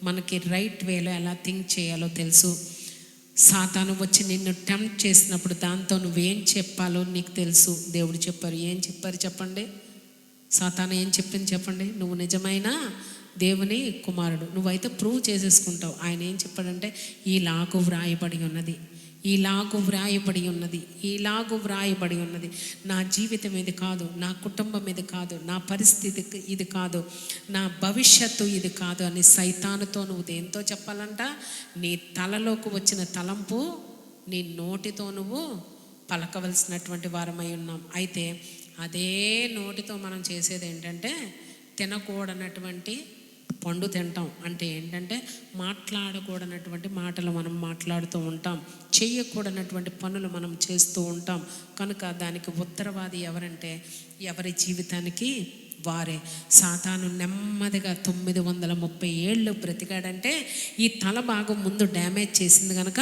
మనకి రైట్ వేలో ఎలా థింక్ చేయాలో తెలుసు. సాతాను వచ్చి నిన్ను టెంప్ట్ చేసినప్పుడు దాంతో నువ్వేం చెప్పాలో నీకు తెలుసు. దేవుడు చెప్పారు. ఏం చెప్పారు చెప్పండి? సాతాను ఏం చెప్పింది చెప్పండి? నువ్వు నిజమైన దేవుని కుమారుడు, నువ్వైతే ప్రూవ్ చేసేసుకుంటావు. ఆయన ఏం చెప్పాడంటే, ఈలాగు వ్రాయబడి ఉన్నది, ఈలాగు వ్రాయబడి ఉన్నది. నా జీవితం ఇది కాదు, నా కుటుంబం ఇది కాదు, నా పరిస్థితి ఇది కాదు, నా భవిష్యత్తు ఇది కాదు అని సైతానుతో నువ్వు దేంతో చెప్పాలంట? నీ తలలోకి వచ్చిన తలంపు నీ నోటితో నువ్వు పలకవలసినటువంటి వారమై ఉన్నాం. అయితే అదే నోటితో మనం చేసేది ఏంటంటే, తినకూడనటువంటి పండు తింటాం. అంటే ఏంటంటే మాట్లాడకూడనటువంటి మాటలు మనం మాట్లాడుతూ ఉంటాం, చేయకూడనటువంటి పనులు మనం చేస్తూ ఉంటాం. కనుక దానికి ఉత్తరవాది ఎవరంటే ఎవరి జీవితానికి వారే. సాతాను నెమ్మదిగా 930 ఏళ్ళు బ్రతికాడంటే ఈ తల భాగం ముందు డ్యామేజ్ చేసింది కనుక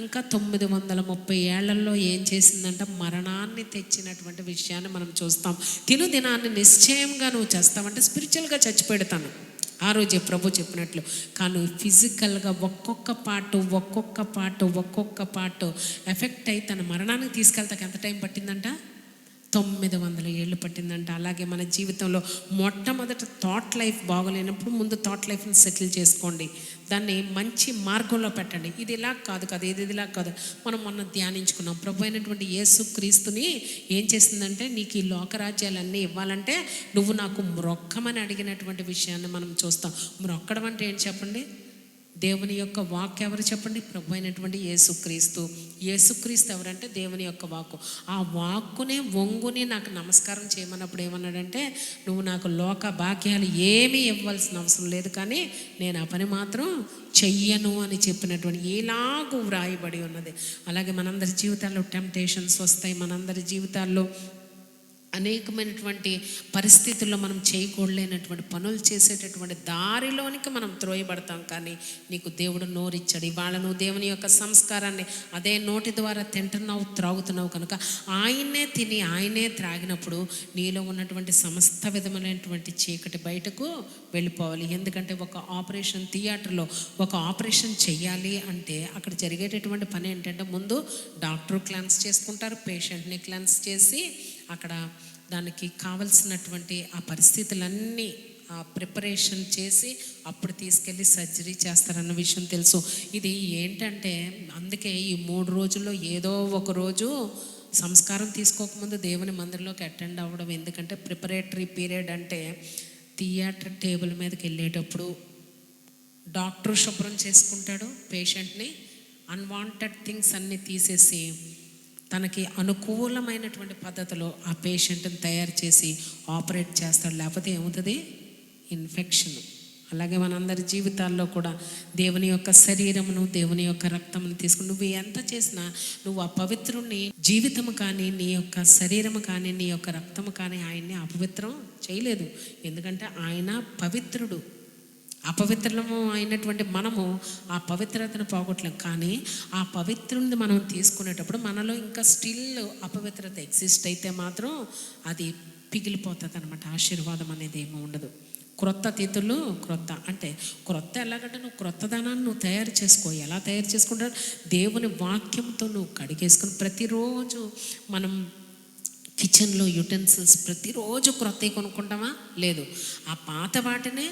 ఇంకా 930 ఏళ్లలో ఏం చేసిందంటే మరణాన్ని తెచ్చినటువంటి విషయాన్ని మనం చూస్తాం. తినుదినాన్ని నిశ్చయంగా నువ్వు చేస్తావంటే స్పిరిచువల్గా చచ్చిపెడతాను ఆ రోజే ప్రభు చెప్పినట్లు. కానీ ఫిజికల్గా ఒక్కొక్క పార్ట్ ఎఫెక్ట్ అయి తన మరణానికి తీసుకెళ్తాక ఎంత టైం పట్టిందంట? 900 ఏళ్ళు పట్టిందంట. అలాగే మన జీవితంలో మొట్టమొదట థాట్ లైఫ్ బాగోలేనప్పుడు ముందు థాట్ లైఫ్ని సెటిల్ చేసుకోండి, దాన్ని మంచి మార్గంలో పెట్టండి. ఇది ఇలా కాదు కదా, ఇది ఇలా కాదు. మనం మొన్న ధ్యానించుకున్నాం. ప్రభు అయినటువంటి యేసు క్రీస్తుని ఏం చేసిందంటే, నీకు ఈ లోకరాజ్యాలన్నీ ఇవ్వాలంటే నువ్వు నాకు మ్రొక్కమని అడిగినటువంటి విషయాన్ని మనం చూస్తాం. మ్రొక్కడం అంటే ఏంటి చెప్పండి? దేవుని యొక్క వాక్ ఎవరు చెప్పండి? ప్రభు అయినటువంటి యేసుక్రీస్తు. యేసుక్రీస్తు ఎవరంటే దేవుని యొక్క వాక్కు. ఆ వాక్కునే వంగుని నాకు నమస్కారం చేయమన్నప్పుడు ఏమన్నాడంటే, నువ్వు నాకు లోక భాగ్యాలు ఏమీ ఇవ్వాల్సిన అవసరం లేదు, కానీ నేను ఆ పని మాత్రం చెయ్యను అని చెప్పినటువంటి ఇలాగూ వ్రాయబడి ఉన్నది. అలాగే మనందరి జీవితాల్లో టెంప్టేషన్స్ వస్తాయి. మనందరి జీవితాల్లో అనేకమైనటువంటి పరిస్థితుల్లో మనం చేయకూడలేనటువంటి పనులు చేసేటటువంటి దారిలోనికి మనం త్రోయబడతాం. కానీ నీకు దేవుడు నోరిచ్చాడు. ఇవాళ నువ్వు దేవుని యొక్క సంస్కారాన్ని అదే నోటి ద్వారా తింటున్నావు, త్రాగుతున్నావు కనుక ఆయన్నే తిని ఆయనే త్రాగినప్పుడు నీలో ఉన్నటువంటి సమస్త విధమైనటువంటి చీకటి బయటకు వెళ్ళిపోవాలి. ఎందుకంటే ఒక ఆపరేషన్ థియేటర్లో ఒక ఆపరేషన్ చెయ్యాలి అంటే అక్కడ జరిగేటటువంటి పని ఏంటంటే, ముందు డాక్టర్ క్లాన్స్ చేసుకుంటారు, పేషెంట్ని క్లాన్స్ చేసి అక్కడ దానికి కావలసినటువంటి ఆ పరిస్థితులన్నీ ప్రిపరేషన్ చేసి అప్పుడు తీసుకెళ్ళి సర్జరీ చేస్తారన్న విషయం తెలుసు. ఇది ఏంటంటే, అందుకే ఈ 3 రోజుల్లో ఏదో ఒక రోజు సంస్కారం తీసుకోకముందు దేవుని మందిరంలోకి అటెండ్ అవ్వడం. ఎందుకంటే ప్రిపరేటరీ పీరియడ్ అంటే థియేటర్ టేబుల్ మీదకి వెళ్ళేటప్పుడు డాక్టర్ శుభ్రం చేసుకుంటాడు పేషెంట్ని, అన్వాంటెడ్ థింగ్స్ అన్నీ తీసేసి తనకి అనుకూలమైనటువంటి పద్ధతిలో ఆ పేషెంట్ని తయారు చేసి ఆపరేట్ చేస్తాడు. లేకపోతే ఏమవుతుంది? ఇన్ఫెక్షన్. అలాగే మనందరి జీవితాల్లో కూడా దేవుని యొక్క శరీరమును, దేవుని యొక్క రక్తమును తీసుకుని నువ్వు ఎంత చేసినా నువ్వు ఆ పవిత్రుణ్ణి జీవితము కానీ, నీ యొక్క శరీరము కానీ, నీ యొక్క రక్తము కానీ ఆయన్ని అపవిత్రం చేయలేదు. ఎందుకంటే ఆయన పవిత్రుడు. అపవిత్రము అయినటువంటి మనము ఆ పవిత్రతను పోగొట్టలేం. కానీ ఆ పవిత్రుని మనం తీసుకునేటప్పుడు మనలో ఇంకా స్టిల్ అపవిత్రత ఎగ్జిస్ట్ అయితే మాత్రం అది పిగిలిపోతుంది అనమాట. ఆశీర్వాదం అనేది ఏమీ ఉండదు. క్రొత్త తిథులు క్రొత్త అంటే క్రొత్త ఎలాగంటే నువ్వు క్రొత్తదనాన్ని నువ్వు తయారు చేసుకో. ఎలా తయారు చేసుకుంటావు? దేవుని వాక్యంతో నువ్వు కడిగేసుకుని ప్రతిరోజు మనం కిచెన్లో యుటెన్సిల్స్ ప్రతిరోజు క్రొత్తవి కొనుక్కుంటామా? లేదు. ఆ పాత వాటినే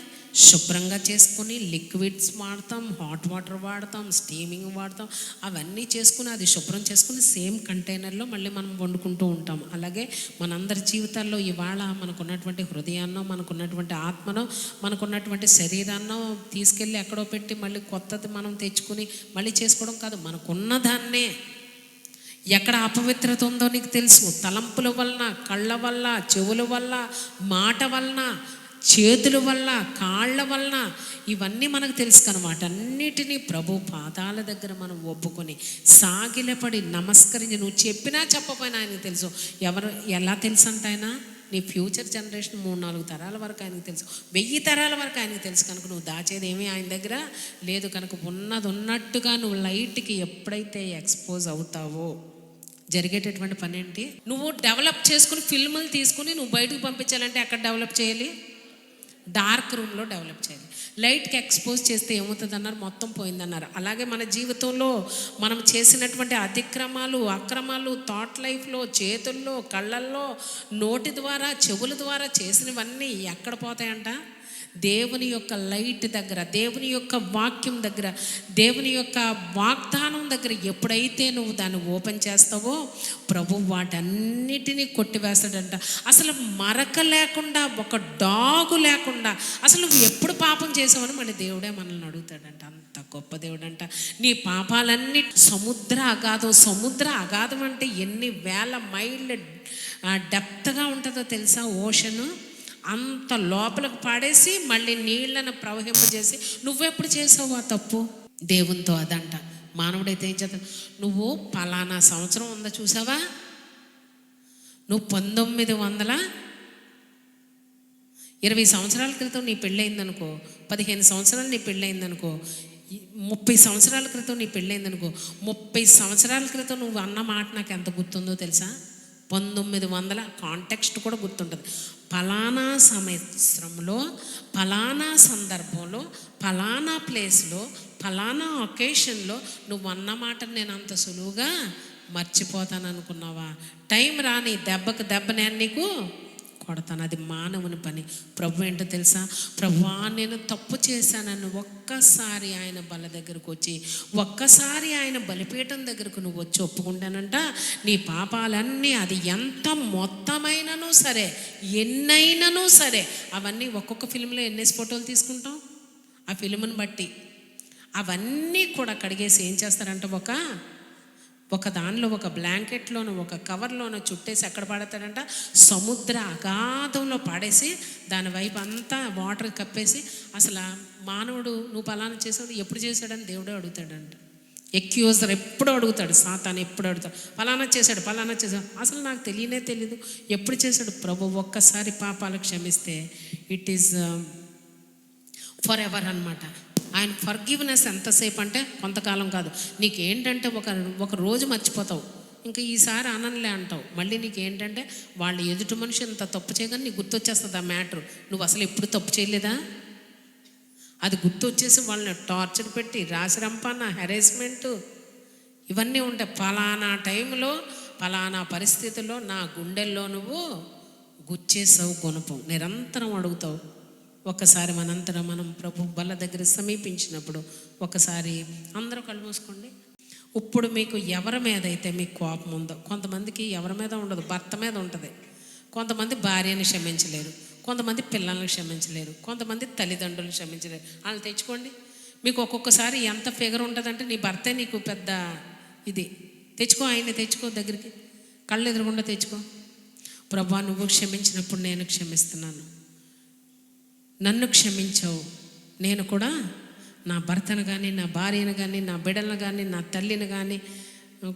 శుభ్రంగా చేసుకుని లిక్విడ్స్ వాడతాం, హాట్ వాటర్ వాడతాం, స్టీమింగ్ వాడతాం, అవన్నీ చేసుకుని అది శుభ్రం చేసుకుని సేమ్ కంటైనర్లో మళ్ళీ మనం వండుకుంటూ ఉంటాం. అలాగే మనందరి జీవితాల్లో ఇవాళ మనకున్నటువంటి హృదయాన్నో, మనకున్నటువంటి ఆత్మనో, మనకున్నటువంటి శరీరాన్నో తీసుకెళ్ళి ఎక్కడో పెట్టి మళ్ళీ కొత్తది మనం తెచ్చుకుని మళ్ళీ చేసుకోవడం కాదు. మనకున్న దాన్నే ఎక్కడ అపవిత్రత ఉందో నీకు తెలుసు. తలంపుల వలన, కళ్ళ వల్ల, చెవుల వల్ల, మాట వలన, చేతుల వల్ల, కాళ్ళ వలన, ఇవన్నీ మనకు తెలుసు కనమాట. అన్నిటినీ ప్రభు పాదాల దగ్గర మనం ఒప్పుకొని సాగిలపడి నమస్కరించి, నువ్వు చెప్పినా చెప్పపోయినా ఆయనకు తెలుసు. ఎవరు ఎలా తెలుసు అంటే ఆయన నీ ఫ్యూచర్ జనరేషన్ 3-4 తరాల వరకు ఆయనకు తెలుసు, 1000 తరాల వరకు ఆయనకు తెలుసు. కనుక నువ్వు దాచేది ఏమీ ఆయన దగ్గర లేదు. కనుక ఉన్నది ఉన్నట్టుగా నువ్వు లైట్కి ఎప్పుడైతే ఎక్స్పోజ్ అవుతావో జరిగేటటువంటి పని ఏంటి? నువ్వు డెవలప్ చేసుకుని ఫిల్ములు తీసుకుని నువ్వు బయటకు పంపించాలంటే ఎక్కడ డెవలప్ చేయాలి? డార్క్ రూమ్లో డెవలప్ చేయాలి. లైట్కి ఎక్స్పోజ్ చేస్తే ఏమవుతుంది అన్నారు? మొత్తం పోయిందన్నారు. అలాగే మన జీవితంలో మనం చేసినటువంటి అతిక్రమాలు, అక్రమాలు, థాట్ లైఫ్లో, చేతుల్లో, కళ్ళల్లో, నోటి ద్వారా, చెవుల ద్వారా చేసినవన్నీ ఎక్కడ పోతాయంట? దేవుని యొక్క లైట్ దగ్గర, దేవుని యొక్క వాక్యం దగ్గర, దేవుని యొక్క వాగ్దానం దగ్గర ఎప్పుడైతే నువ్వు దాన్ని ఓపెన్ చేస్తావో ప్రభు వాటన్నిటినీ కొట్టివేస్తాడంట. అసలు మరక లేకుండా, ఒక డాగు లేకుండా, అసలు నువ్వు ఎప్పుడు పాపం చేసావని మళ్ళీ దేవుడే మనల్ని అడుగుతాడంట. అంత గొప్ప దేవుడంట. నీ పాపాలన్నీ సముద్ర అగాధం అంటే ఎన్ని వేల మైళ్ళ డెప్త్గా ఉంటుందో తెలుసా? ఓషను అంత లోపలికి పాడేసి మళ్ళీ నీళ్లను ప్రవహింపజేసి నువ్వెప్పుడు చేసావు ఆ తప్పు? దేవునితో అదంట. మానవుడైతే ఏం చేద్దాం? నువ్వు పలానా సంవత్సరం ఉందా చూసావా? నువ్వు 1920 సంవత్సరాల క్రితం నీ పెళ్ళయిందనుకో, 15 సంవత్సరాలు నీ పెళ్ళయిందనుకో, 30 సంవత్సరాల క్రితం నీ పెళ్ళయిందనుకో, 30 సంవత్సరాల క్రితం నువ్వు అన్న మాట నాకు ఎంత గుర్తుందో తెలుసా? 1900 కాంటెక్స్ట్ కూడా గుర్తుంటుంది. ఫలానా సంవత్సరంలో, ఫలానా సందర్భంలో, ఫలానా ప్లేస్లో, ఫలానా ఒకేషన్లో నువ్వు అన్నమాట నేను అంత సులువుగా మర్చిపోతాను అనుకున్నావా? టైం రాని దెబ్బకు దెబ్బ నేను నీకు కొడతాను. అది మానవుని పని. ప్రభు ఏంటో తెలుసా? ప్రభువా నేను తప్పు చేశానని ఒక్కసారి ఆయన బల దగ్గరకు వచ్చి, ఒక్కసారి ఆయన బలిపీఠం దగ్గరకు నువ్వు వచ్చి ఒప్పుకుంటానంట, నీ పాపాలన్నీ అది ఎంత మొత్తమైనను సరే, ఎన్నైనను సరే, అవన్నీ ఒక్కొక్క ఫిల్మ్లో ఎన్నేసి ఫోటోలు తీసుకుంటాం ఆ ఫిల్మ్ని బట్టి. అవన్నీ కూడా కడిగేసి ఏం చేస్తారంటే ఒక దానిలో ఒక బ్లాంకెట్లోనో ఒక కవర్లోనో చుట్టేసి ఎక్కడ పాడతాడంట, సముద్ర అగాధంలో పాడేసి దాని వైపు అంతా వాటర్ కప్పేసి, అసలు మానవుడు నువ్వు పలానా చేసాడు ఎప్పుడు చేశాడని దేవుడే అడుగుతాడంట. ఎక్యూజర్ ఎప్పుడు అడుగుతాడు, సాతాను ఎప్పుడు అడుగుతాడు, పలానా చేశాడు అసలు నాకు తెలియదు ఎప్పుడు చేశాడు. ప్రభు ఒక్కసారి పాపాలు క్షమిస్తే ఇట్ ఈజ్ ఫర్ ఎవర్ అనమాట. ఆయన ఫర్గివ్నెస్ ఎంతసేపు అంటే కొంతకాలం కాదు. నీకేంటంటే ఒక రోజు మర్చిపోతావు, ఇంకా ఈసారి అనలే అంటావు. మళ్ళీ నీకేంటంటే వాళ్ళు ఎదుటి మనిషి ఎంత తప్పు చేయగానే నీకు గుర్తొచ్చేస్తుంది ఆ మ్యాటర్. నువ్వు అసలు ఎప్పుడు తప్పు చేయలేదా, అది గుర్తొచ్చేసి వాళ్ళని టార్చర్ పెట్టి రాసిరంపాన హెరాస్మెంట్ ఇవన్నీ ఉంటాయి. పలానా టైంలో పలానా పరిస్థితుల్లో నా గుండెల్లో నువ్వు గుచ్చేసావు గుణపం, నిరంతరం అడుగుతావు. ఒకసారి మనంతరం మనం ప్రభు బల్ల దగ్గర సమీపించినప్పుడు ఒకసారి అందరూ కళ్ళు మూసుకోండి. ఇప్పుడు మీకు ఎవరి మీద అయితే మీకు కోపం ఉందో, కొంతమందికి ఎవరి మీద ఉండదు, భర్త మీద ఉంటుంది. కొంతమంది భార్యని క్షమించలేరు, కొంతమంది పిల్లల్ని క్షమించలేరు, కొంతమంది తల్లిదండ్రులను క్షమించలేరు. వాళ్ళని తెచ్చుకోండి. మీకు ఒక్కొక్కసారి ఎంత ఫిగర్ ఉంటుందంటే నీ భర్తే నీకు పెద్ద ఇది. తెచ్చుకో, ఆయన్ని తెచ్చుకో దగ్గరికి, కళ్ళు ఎదురుగుండా తెచ్చుకో. ప్రభా నువ్వు క్షమించినప్పుడు నేను క్షమిస్తున్నాను, నన్ను క్షమించావు, నేను కూడా నా భర్తను కానీ నా భార్యను కానీ నా బిడ్డలను కానీ నా తల్లిని కానీ,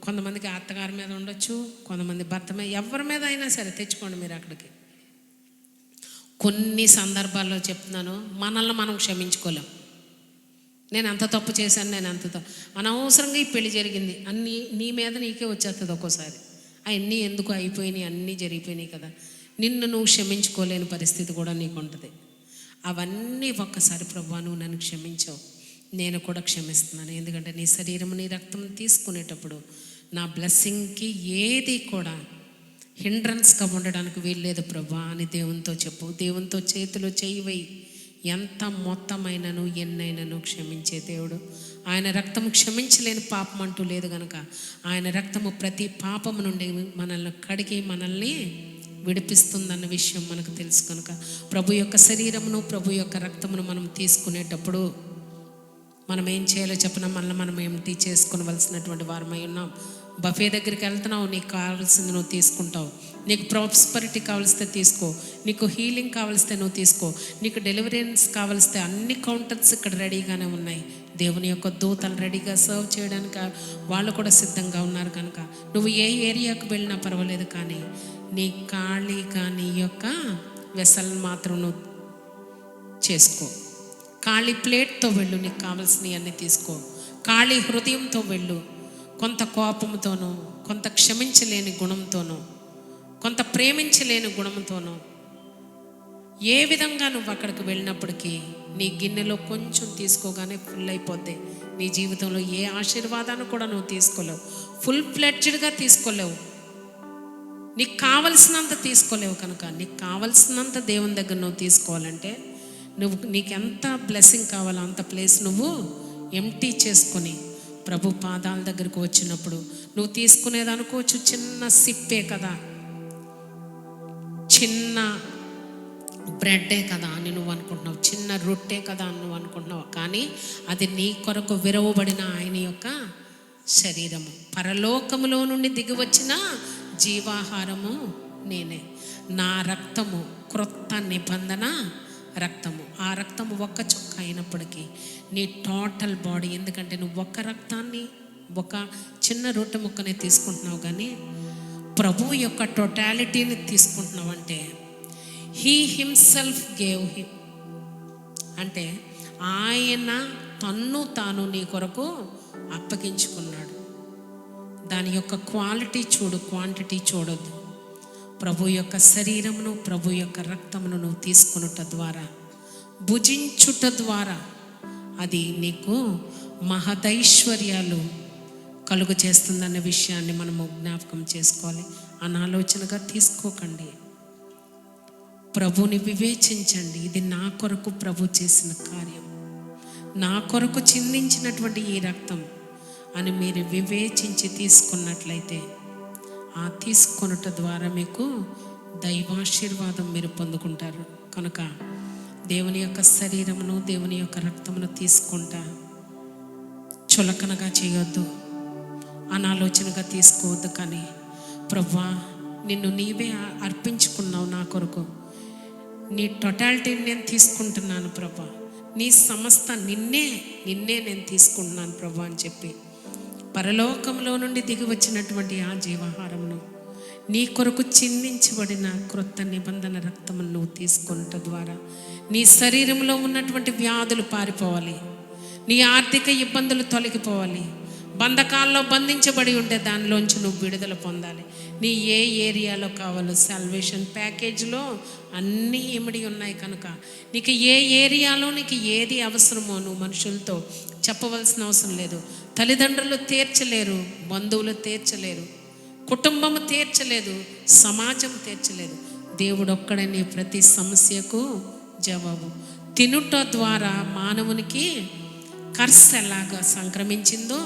కొంతమందికి అత్తగారి మీద ఉండొచ్చు, కొంతమంది భర్త మీద, ఎవరి మీద అయినా సరే తెచ్చుకోండి మీరు అక్కడికి. కొన్ని సందర్భాల్లో చెప్తున్నాను, మనల్ని మనం క్షమించుకోలేం. నేను అంత తప్పు చేశాను, నేను అంత అనవసరంగా ఈ పెళ్లి జరిగింది అన్నీ నీ మీద నీకే వచ్చేస్తుంది. ఒక్కోసారి అవన్నీ ఎందుకు అయిపోయినాయి, అన్నీ జరిగిపోయినాయి కదా, నిన్ను నువ్వు క్షమించుకోలేని పరిస్థితి కూడా నీకు ఉంటుంది. అవన్నీ ఒక్కసారి ప్రభువా నువ్వు నన్ను క్షమించావు, నేను కూడా క్షమిస్తున్నాను. ఎందుకంటే నీ శరీరం నీ రక్తం తీసుకునేటప్పుడు నా బ్లెస్సింగ్కి ఏది కూడా హిండ్రన్స్గా ఉండడానికి వీల్లేదు ప్రభువా అని దేవునితో చెప్పు. దేవునితో చేతిలో చేయివై ఎంత మొత్తమైనను ఎన్నైనను క్షమించే దేవుడు. ఆయన రక్తము క్షమించలేని పాపం అంటూ లేదు కనుక ఆయన రక్తము ప్రతి పాపము నుండి మనల్ని కడిగి మనల్ని విడిపిస్తుందన్న విషయం మనకు తెలుసు కనుక ప్రభు యొక్క శరీరమును ప్రభు యొక్క రక్తమును మనం తీసుకునేటప్పుడు మనం ఏం చేయాలో చెప్పినా మనల్ని మనం ఎంటీ చేసుకోవలసినటువంటి వారమై ఉన్నాం. బఫే దగ్గరికి వెళ్తున్నావు, నీకు కావాల్సింది నువ్వు తీసుకుంటావు. నీకు ప్రాస్పరిటీ కావలిస్తే తీసుకో, నీకు హీలింగ్ కావలిస్తే నువ్వు తీసుకో, నీకు డెలివరెన్స్ కావలిస్తే అన్ని కౌంటర్స్ ఇక్కడ రెడీగానే ఉన్నాయి. దేవుని యొక్క దూతలు రెడీగా సర్వ్ చేయడానికి వాళ్ళు కూడా సిద్ధంగా ఉన్నారు కనుక నువ్వు ఏ ఏరియాకు వెళ్ళినా పర్వాలేదు, కానీ నీ ఖాళీగా నీ యొక్క వెసల్ని మాత్రం నువ్వు చేసుకో. ఖాళీ ప్లేట్తో వెళ్ళు, నీకు కావాల్సినవి అన్నీ తీసుకో. ఖాళీ హృదయంతో వెళ్ళు. కొంత కోపంతోనూ, కొంత క్షమించలేని గుణంతోనూ, కొంత ప్రేమించలేని గుణంతోనూ, ఏ విధంగా నువ్వు అక్కడికి వెళ్ళినప్పటికీ నీ గిన్నెలో కొంచెం తీసుకోగానే ఫుల్ అయిపోద్ది. నీ జీవితంలో ఏ ఆశీర్వాదాన్ని కూడా నువ్వు తీసుకోలేవు, ఫుల్ ఫ్లెడ్జ్డ్గా తీసుకోలేవు, నీకు కావలసినంత తీసుకోలేవు. కనుక నీకు కావలసినంత దేవుని దగ్గర నువ్వు తీసుకోవాలంటే నీకు ఎంత బ్లెస్సింగ్ కావాలో అంత ప్లేస్ నువ్వు ఎంటీ చేసుకొని ప్రభు పాదాల దగ్గరకు వచ్చినప్పుడు నువ్వు తీసుకునేది అనుకోవచ్చు చిన్న సిప్పే కదా, చిన్న బ్రెడ్డే కదా అని నువ్వు అనుకుంటున్నావు, చిన్న రొట్టె కదా అని నువ్వు అనుకుంటున్నావు. కానీ అది నీ కొరకు విరవబడిన ఆయన యొక్క శరీరము, పరలోకములో నుండి దిగి వచ్చిన జీవాహారము నేనే. నా రక్తము క్రొత్త నిబంధన రక్తము. ఆ రక్తము ఒక్క చుక్క అయినప్పటికీ నీ టోటల్ బాడీ, ఎందుకంటే నువ్వు ఒక్క రక్తాన్ని ఒక చిన్న రొట్టె ముక్కనే తీసుకుంటున్నావు, కానీ ప్రభు యొక్క టోటాలిటీని తీసుకుంటున్నావు. అంటే హీ హిమ్సెల్ఫ్ గేవ్ హిమ్, అంటే ఆయన తన్ను తాను నీ కొరకు అప్పగించుకున్నాడు. దాని యొక్క క్వాలిటీ చూడు, క్వాంటిటీ చూడొద్దు. ప్రభు యొక్క శరీరమును ప్రభు యొక్క రక్తమును నువ్వు తీసుకునుట ద్వారా, భుజించుట ద్వారా అది నీకు మహదైశ్వర్యాలు కలుగు చేస్తుందన్న విషయాన్ని మనము జ్ఞాపకం చేసుకోవాలి. అనాలోచనగా తీసుకోకండి, ప్రభుని వివేచించండి. ఇది నా కొరకు ప్రభు చేసిన కార్యం, నా కొరకు చిందించినటువంటి ఈ రక్తం అని మీరు వివేచించి తీసుకున్నట్లయితే ఆ తీసుకొనుట ద్వారా మీకు దైవాశీర్వాదం మీరు పొందుకుంటారు. కనుక దేవుని యొక్క శరీరమును దేవుని యొక్క రక్తమును తీసుకుంటా చులకనగా చేయొద్దు, అనాలోచనగా తీసుకోవద్దు. కానీ ప్రభువా, నిన్ను నీవే అర్పించుకున్నావు నా కొరకు. నీ టోటాలిటీని నేను తీసుకుంటున్నాను ప్రభా, నీ సమస్త నిన్నే నేను తీసుకుంటున్నాను ప్రభా అని చెప్పి పరలోకంలో నుండి దిగి వచ్చినటువంటి ఆ జీవాహారమును, నీ కొరకు చిందించబడిన క్రొత్త నిబంధన రక్తమును నువ్వు తీసుకున్నట ద్వారా నీ శరీరంలో ఉన్నటువంటి వ్యాధులు పారిపోవాలి, నీ ఆర్థిక ఇబ్బందులు తొలగిపోవాలి, బంధకాల్లో బంధించబడి ఉంటే దానిలోంచి నువ్వు విడుదల పొందాలి. నీ ఏ ఏరియాలో కావాలో సాల్వేషన్ ప్యాకేజ్లో అన్నీ ఇమిడి ఉన్నాయి కనుక నీకు ఏ ఏరియాలో నీకు ఏది అవసరమో నువ్వు మనుషులతో చెప్పవలసిన అవసరం లేదు. తల్లిదండ్రులు తీర్చలేరు, బంధువులు తీర్చలేరు, కుటుంబము తీర్చలేదు, సమాజం తీర్చలేదు. దేవుడు ఒక్కడే నీ ప్రతి సమస్యకు జవాబు. తినుట ద్వారా మానవునికి కర్స్ ఎలాగా సంక్రమించిందో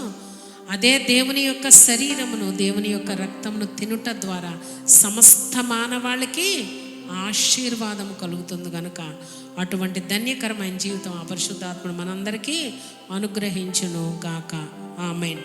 అదే దేవుని యొక్క శరీరమును, దేవుని యొక్క రక్తమును తినుట ద్వారా సమస్త మానవాళికి ఆశీర్వాదం కలుగుతుంది కనుక అటువంటి ధన్యకరమైన జీవితం ఆ పరిశుద్ధాత్ముడు మనందరికీ అనుగ్రహించును గాక. ఆమేన్.